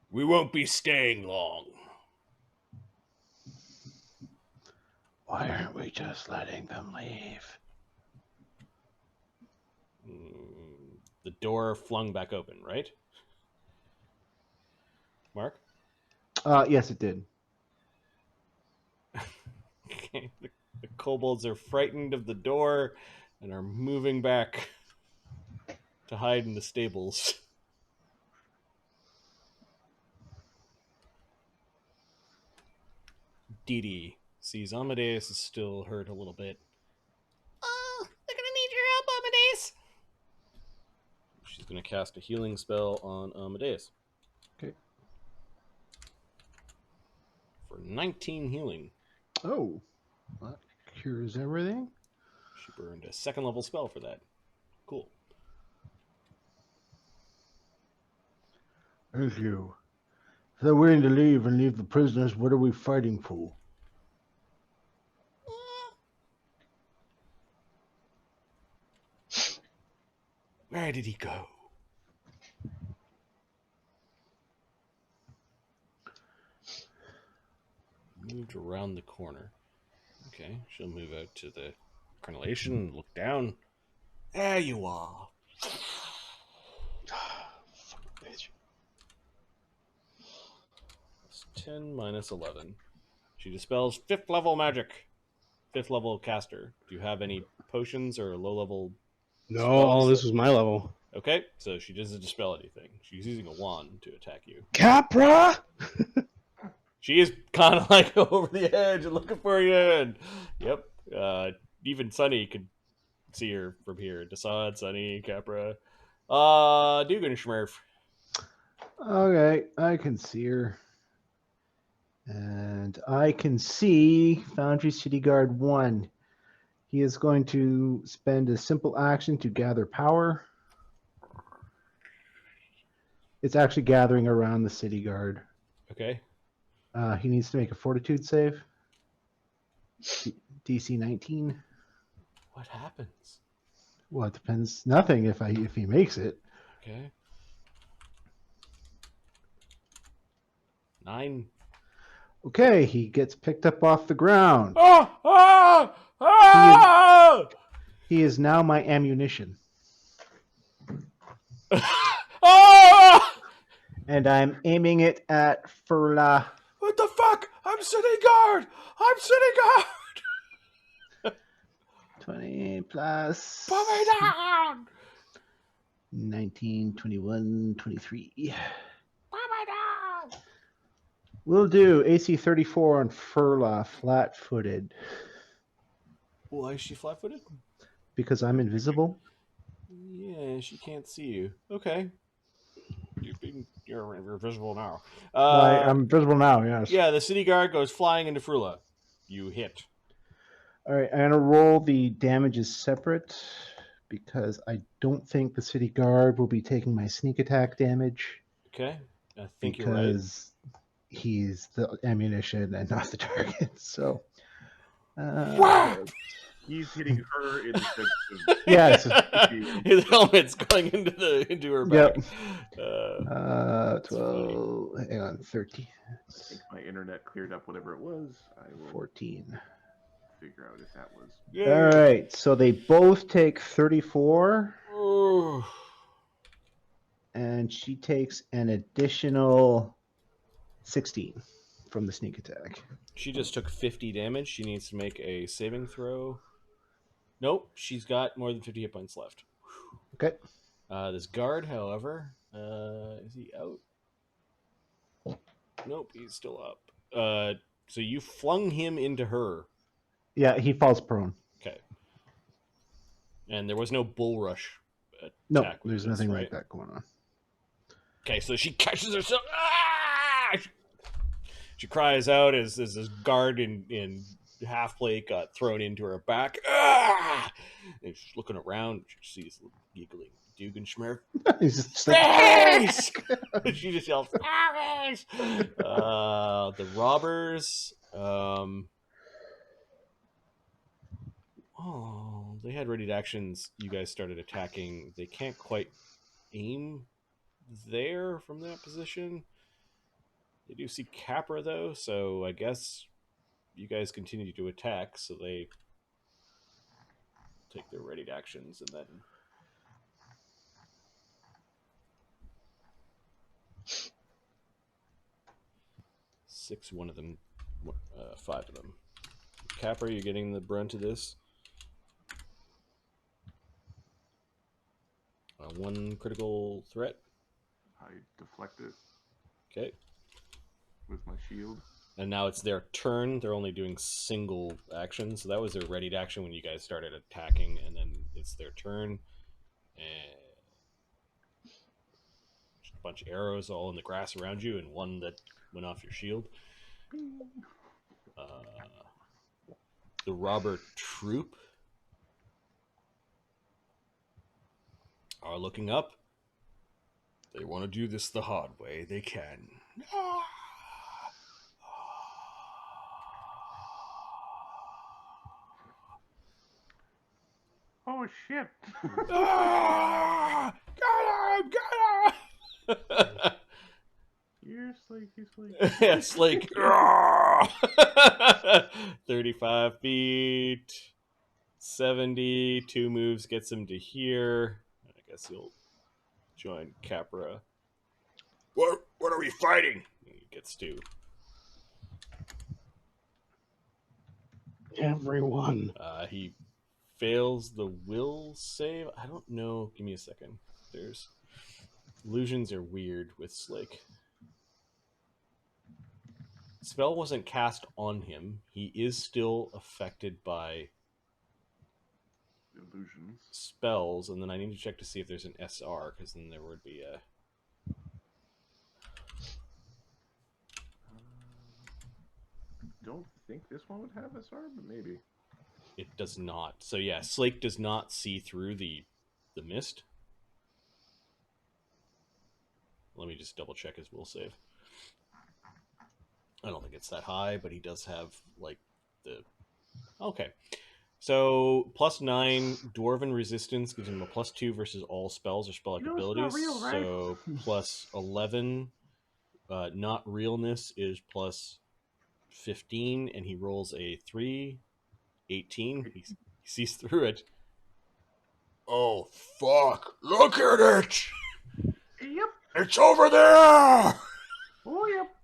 We won't be staying long. Why aren't we just letting them leave? The door flung back open, right? Mark? Yes, it did. Okay. The kobolds are frightened of the door and are moving back to hide in the stables. Dee Dee sees Amadeus is still hurt a little bit. Oh, they're gonna need your help, Amadeus! She's going to cast a healing spell on Amadeus. Okay. For 19 healing. Oh, that cures everything. She burned a 2nd level spell for that. Cool. Thank you. If they're willing to leave and leave the prisoners, what are we fighting for? Where did he go? Moved around the corner. Okay, she'll move out to the crenellation, look down. There you are. Bitch. 10 minus 11. She dispels 5th level magic. 5th level caster. Do you have any potions or low level? No, all this was my level. Okay, so she doesn't dispel anything. She's using a wand to attack you. Capra! She is kind of like over the edge and looking for you. And, yep. Even Sunny could see her from here. Desaad, Sunny, Capra. Dugan Schmurf. Okay, I can see her. And I can see Foundry City Guard 1. He is going to spend a simple action to gather power. It's actually gathering around the city guard. Okay. He needs to make a fortitude save. DC 19. What happens? Well, it depends. Nothing if he makes it. Okay. 9. Okay, he gets picked up off the ground. He is now my ammunition. And I'm aiming it at Furla. What the fuck? I'm city guard! I'm city guard! 20 plus Put me down! 19, 21, 23. Put me down! We'll do AC 34 on Furla, flat-footed. Why is she flat-footed? Because I'm invisible. Yeah, she can't see you. Okay. You're invisible now. I'm invisible now, yes. Yeah, the city guard goes flying into Frula. You hit. All right, I'm going to roll the damages separate because I don't think the city guard will be taking my sneak attack damage. Okay. I think you're right. Because he's the ammunition and not the target. So, He's hitting her in the sense of yes. His helmet's going into her back. Yep. 12. Hang on, 13. I think my internet cleared up whatever it was. I will 14. figure out if that was. Yay. All right, so they both take 34, Ooh. and she takes an additional 16 from the sneak attack. She just took 50 damage. She needs to make a saving throw. Nope, she's got more than 50 hit points left. Okay. This guard, however, is he out? Nope, he's still up. So you flung him into her. Yeah, he falls prone. Okay. And there was no bull rush attack. No, with there's this, nothing right? like that going on. Okay, so she catches herself. Ah! She cries out as this guard in half plate got thrown into her back. Ah! And she's looking around. She sees the giggling Dugan Schmerf. He's just like, She just yells, "Ferris!" The robbers. They had ready actions. You guys started attacking. They can't quite aim there from that position. They do see Capra though, so I guess you guys continue to attack. So they take their ready actions and then. One of them, 5 of them. Capra, you're getting the brunt of this. 1 critical threat. I deflect it Okay. with my shield. And now it's their turn. They're only doing single actions. So that was their readied action when you guys started attacking, and then it's their turn. And just a bunch of arrows all in the grass around you, and one that went off your shield. The robber troop are looking up. They want to do this the hard way. They can. Oh shit! Get him! You're Slake. It's like 35 feet, 70, 2 moves gets him to here. I guess he'll join Capra. What are we fighting? He gets to Everyone. He fails the will save. I don't know. Give me a second. There's illusions are weird with Slake. Spell wasn't cast on him. He is still affected by Illusions. spells, and then I need to check to see if there's an SR, because then there would be a... Don't think this one would have SR, but maybe. It does not. So yeah, Slake does not see through the mist. Let me just double check his will save. I don't think it's that high, but he does have like the... Okay. So +9 dwarven resistance gives him a +2 versus all spells or spell-like abilities. It's not real, right? So +11 not realness is +15, and he rolls a 3, 18. He sees through it. Oh, fuck. Look at it! Yep. It's over there! Oh, yep.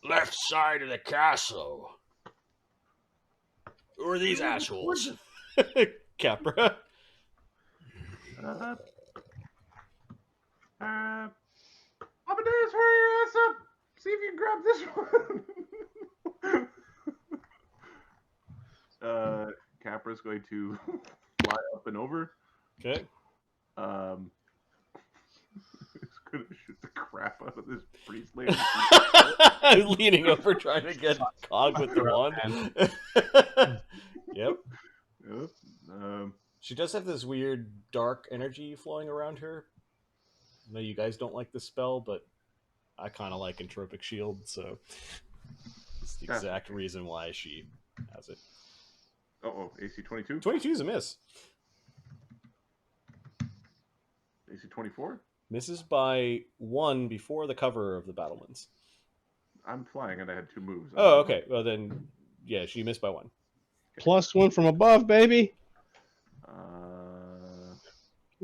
Left side of the castle. Who are these assholes? Capra. Amadeus, hurry your ass up! See if you can grab this one! Capra's going to fly up and over. Okay. He's going to shoot the crap out of this priest lady. Leaning over trying to get Cog with the wand. Yep. Yep. She does have this weird dark energy flowing around her. I know you guys don't like the spell, but I kind of like Entropic Shield, so it's the exact reason why she has it. Uh-oh, AC 22? 22 is a miss. AC 24? Misses by 1 before the cover of the battlements. I'm flying and I had 2 moves. Oh, okay. Well, then, yeah, she missed by 1. +1 from above, baby.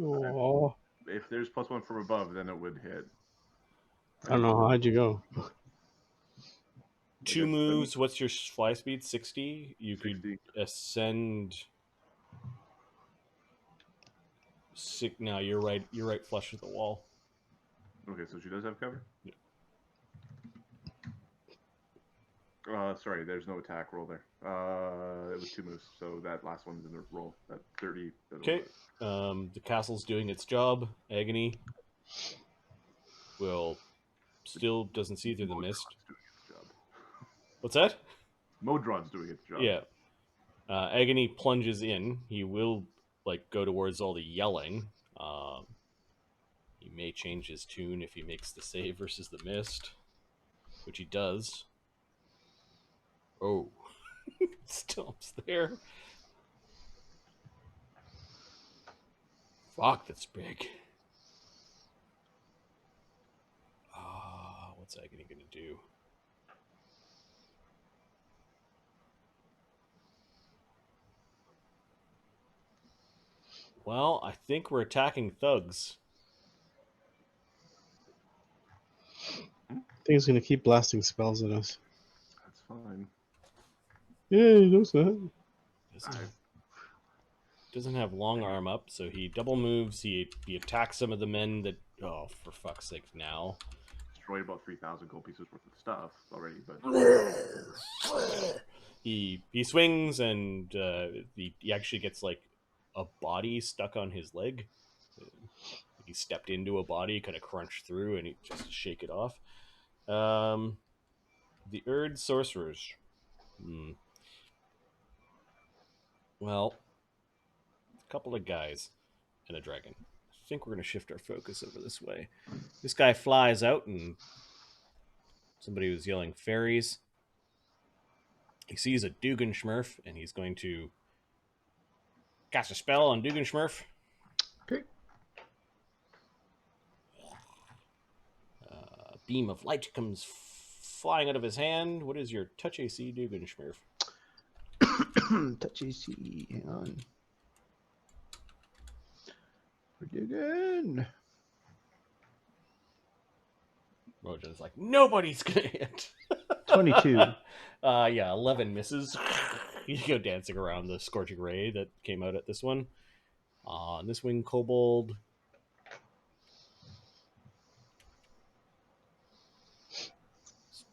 Oh. If there's +1 from above, then it would hit. I don't know. How'd you go? 2 moves. What's your fly speed? 60? You 60. could ascend... No, you're right. You're right flush with the wall. Okay, so she does have cover? Yeah. Sorry, there's no attack roll there. It was 2 moves, so that last one's in the roll. That 30. Okay. The castle's doing its job. Agony will still doesn't see through the mist. Doing its job. What's that? Modron's doing its job. Yeah. Agony plunges in. He will go towards all the yelling. He may change his tune if he makes the save versus the mist, which he does. Oh, stomps there. Fuck, that's big. What's Agony gonna do? Well, I think we're attacking thugs. I think he's going to keep blasting spells at us. That's fine. Yeah, he knows that. Doesn't have long arm up, so he double moves. He attacks some of the men that... Oh, for fuck's sake, now. Destroyed about 3,000 gold pieces worth of stuff already, but... He swings, and he actually gets, a body stuck on his leg. He stepped into a body, kind of crunched through, and he just shake it off. The Erd Sorcerers. Well, a couple of guys and a dragon. I think we're going to shift our focus over this way. This guy flies out, and somebody was yelling fairies. He sees a Dugan-Schmurf, and he's going to cast a spell on Dugan-Schmurf. Okay. Beam of light comes flying out of his hand. What is your touch AC, Dugan-Schmurf? Touch AC. Hang on. We're digging. Rojan's like, nobody's gonna hit. 22. Yeah, 11 misses. You go dancing around the scorching ray that came out at this one. This wing kobold.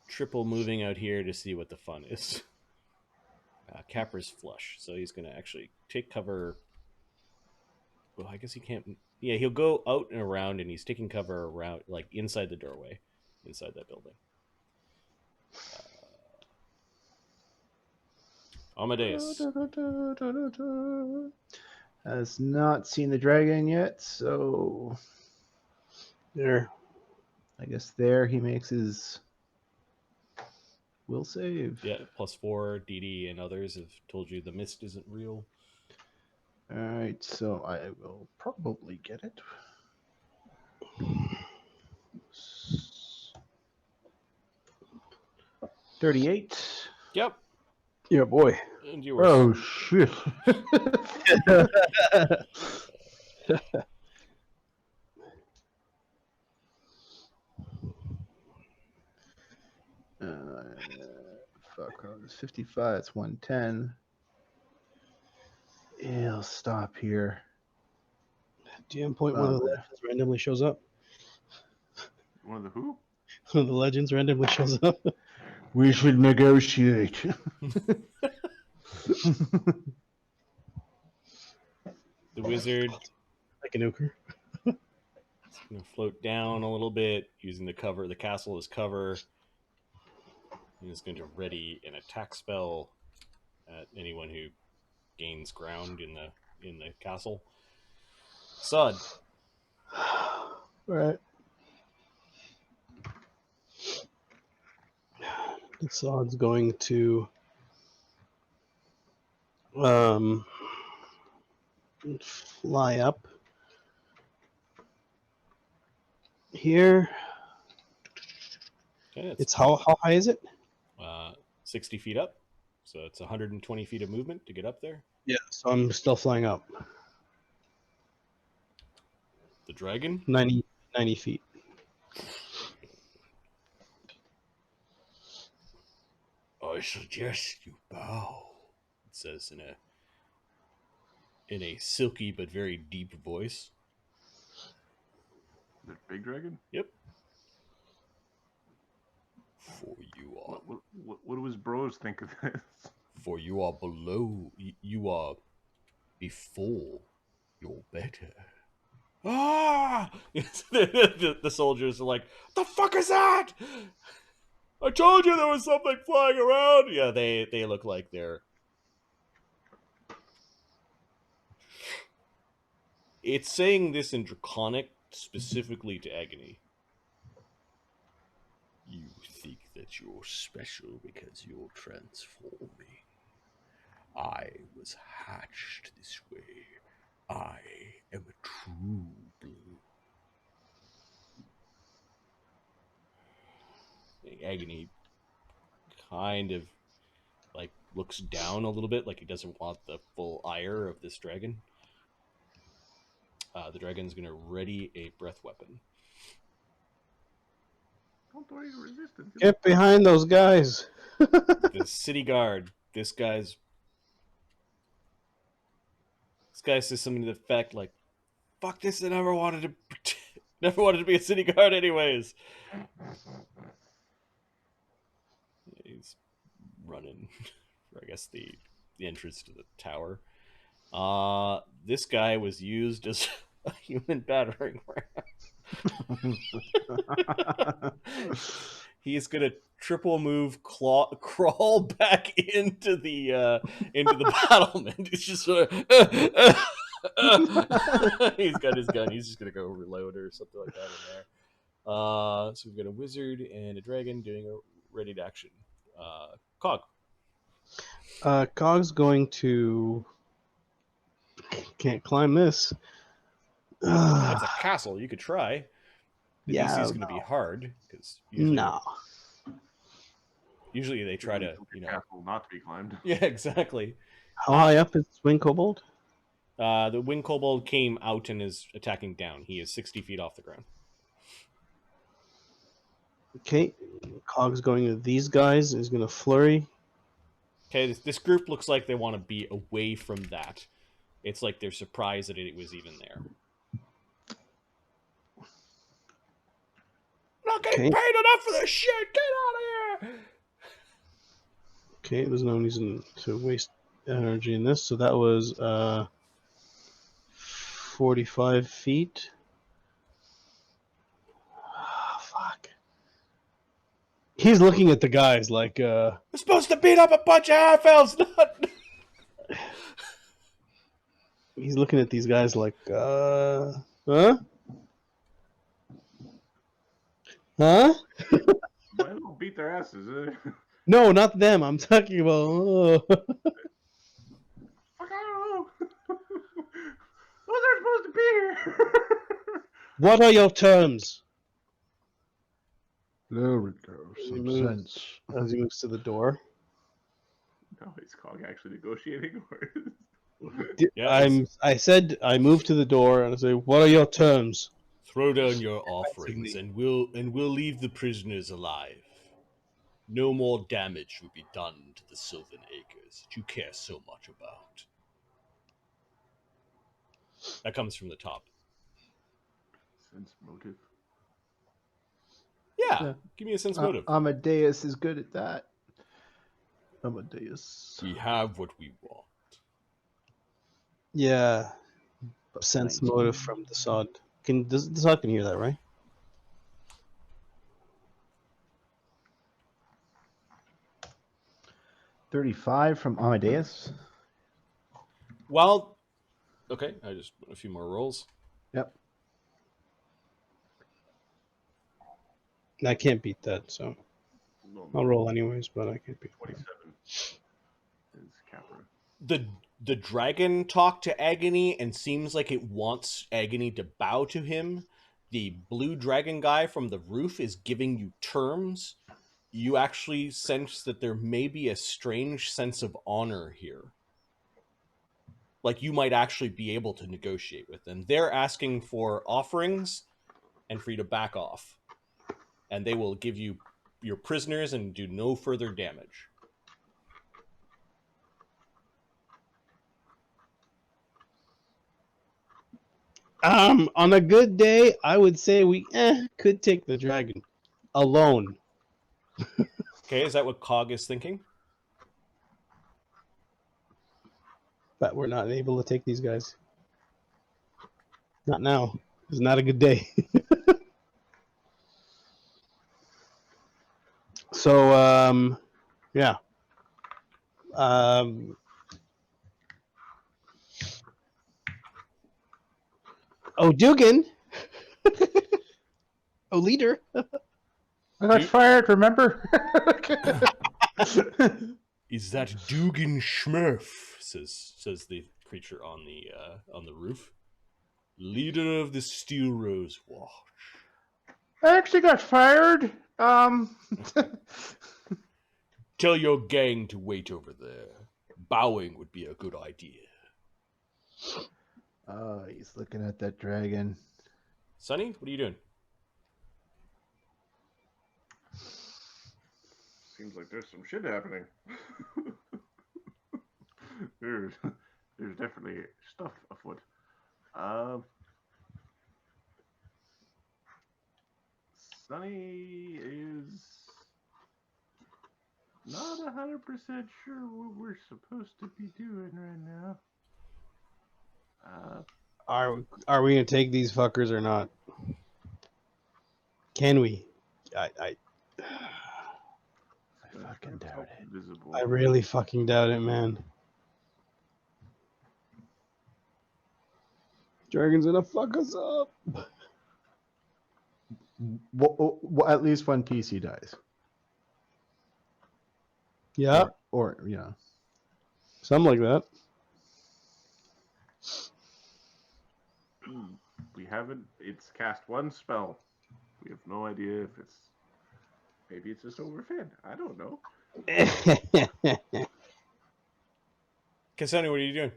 Triple moving out here to see what the fun is. Capra's flush, so he's going to actually take cover. Well, I guess he can't. Yeah, he'll go out and around, and he's taking cover around, like inside the doorway, inside that building. Amadeus. Has not seen the dragon yet, so There. I guess there he makes his will save. Yeah, +4. Dee Dee and others have told you the mist isn't real. All right, so I will probably get it. 38. Yep. Yeah, boy. And you were Oh shit! Fuck, it's 55. It's 110. It'll stop here. DM point one of the legends randomly shows up. One of the who? One of the legends randomly shows up. We should negotiate. the wizard. Like an ochre. Going to float down a little bit, using the castle as cover. He's going to ready an attack spell at anyone who gains ground in the castle. Sod. All right. Sod's going to fly up here. Okay, It's how high is it? 60 feet up. So it's 120 feet of movement to get up there. Yeah, so I'm still flying up. The dragon? 90 feet. I suggest you bow. It says in a silky but very deep voice. The big dragon? Yep. For you are What do his bros think of this? for you are below you are before you're better. Ah! the soldiers are like, the fuck is that? I told you there was something flying around. Yeah, they look like they're. It's saying this in Draconic specifically to Agony. You think that you're special because you're transforming. I was hatched this way. I am a true blue. Agony kind of like looks down a little bit, like he doesn't want the full ire of this dragon. The dragon's going to ready a breath weapon. Don't throw any resistance. Get behind those guys. The city guard. This guy says something to the effect like, "Fuck this! I never wanted to be a city guard, anyways." He's running for, I guess, the entrance to the tower. This guy was used as a human battering ram. He's gonna triple move, crawl back into the battlement. It's just sort of, he's got his gun. He's just gonna go reload or something like that in there. So we've got a wizard and a dragon doing a ready to action. Cog. Cog's going to. Can't climb this. That's a castle. You could try. The Yeah, DC is going to be hard because usually they try to, Castle not to be climbed. Yeah, exactly. How high up is Wing Kobold? The wing kobold came out and is attacking down. He is 60 feet off the ground. Okay, Cog's going to these guys. Is going to flurry. Okay, this group looks like they want to be away from that. It's like they're surprised that it was even there. Not getting Okay. paid enough for this shit! Get out of here! Okay, there's no reason to waste energy in this. So that was 45 feet. Fuck. He's looking at the guys like, We're supposed to beat up a bunch of half elves, not. he's looking at these guys like, huh? Huh? Might as well beat their asses. No, not them. I'm talking about. Fuck, I don't know. Those are supposed to be here. What are your terms? There we go. Some Moves. sense. As he moves to the door. No, is Cog actually negotiating? Yeah, I said I moved to the door and I say, "What are your terms?" throw down your offerings, and we'll leave the prisoners alive. No more damage will be done to the Sylvan Acres that you care so much about. That comes from the top. Sense motive. Yeah, give me a sense motive. Amadeus is good at that. Amadeus. We have what we want. Yeah, Plus sense 19. motive from the sod. The sod can hear that, right? $35 from Amadeus. Well, okay, I just a few more rolls. Yep. I can't beat that, so No, I'll roll anyways. But I can't beat 27 is Capra. The dragon talked to Agony and seems like it wants Agony to bow to him. The blue dragon guy from the roof is giving you terms. You actually sense that there may be a strange sense of honor here. Like you might actually be able to negotiate with them. They're asking for offerings and for you to back off. And they will give you your prisoners and do no further damage. On a good day, I would say we could take the dragon alone. Okay, is that what Cog is thinking? But we're not able to take these guys. Not now. It's not a good day. So, yeah. Oh, Dugan. Oh, leader. I got fired, remember? Is that Dugan Schmurf? Says the creature on the roof. Leader of the Steelrose Watch. I actually got fired. Tell your gang to wait over there. Bowing would be a good idea. Oh, he's looking at that dragon. Sonny, what are you doing? Seems like there's some shit happening. there's definitely stuff afoot. Sunny is not 100% sure what we're supposed to be doing right now. Are we gonna take these fuckers or not? Can we? I fucking doubt it. Visible. I really fucking doubt it, man. Dragon's gonna fuck us up. Well, at least one PC dies. Yeah, Or yeah. something like that. We haven't. It's cast one spell. We have no idea if it's. Maybe it's just overfed. I don't know. Okay, Sonny, what are you doing?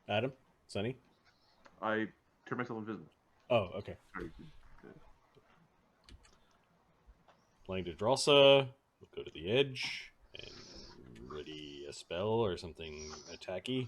Adam? Sonny? I turn myself invisible. Oh, okay. Sorry. Langdedrosa will go to the edge and ready a spell or something attacky.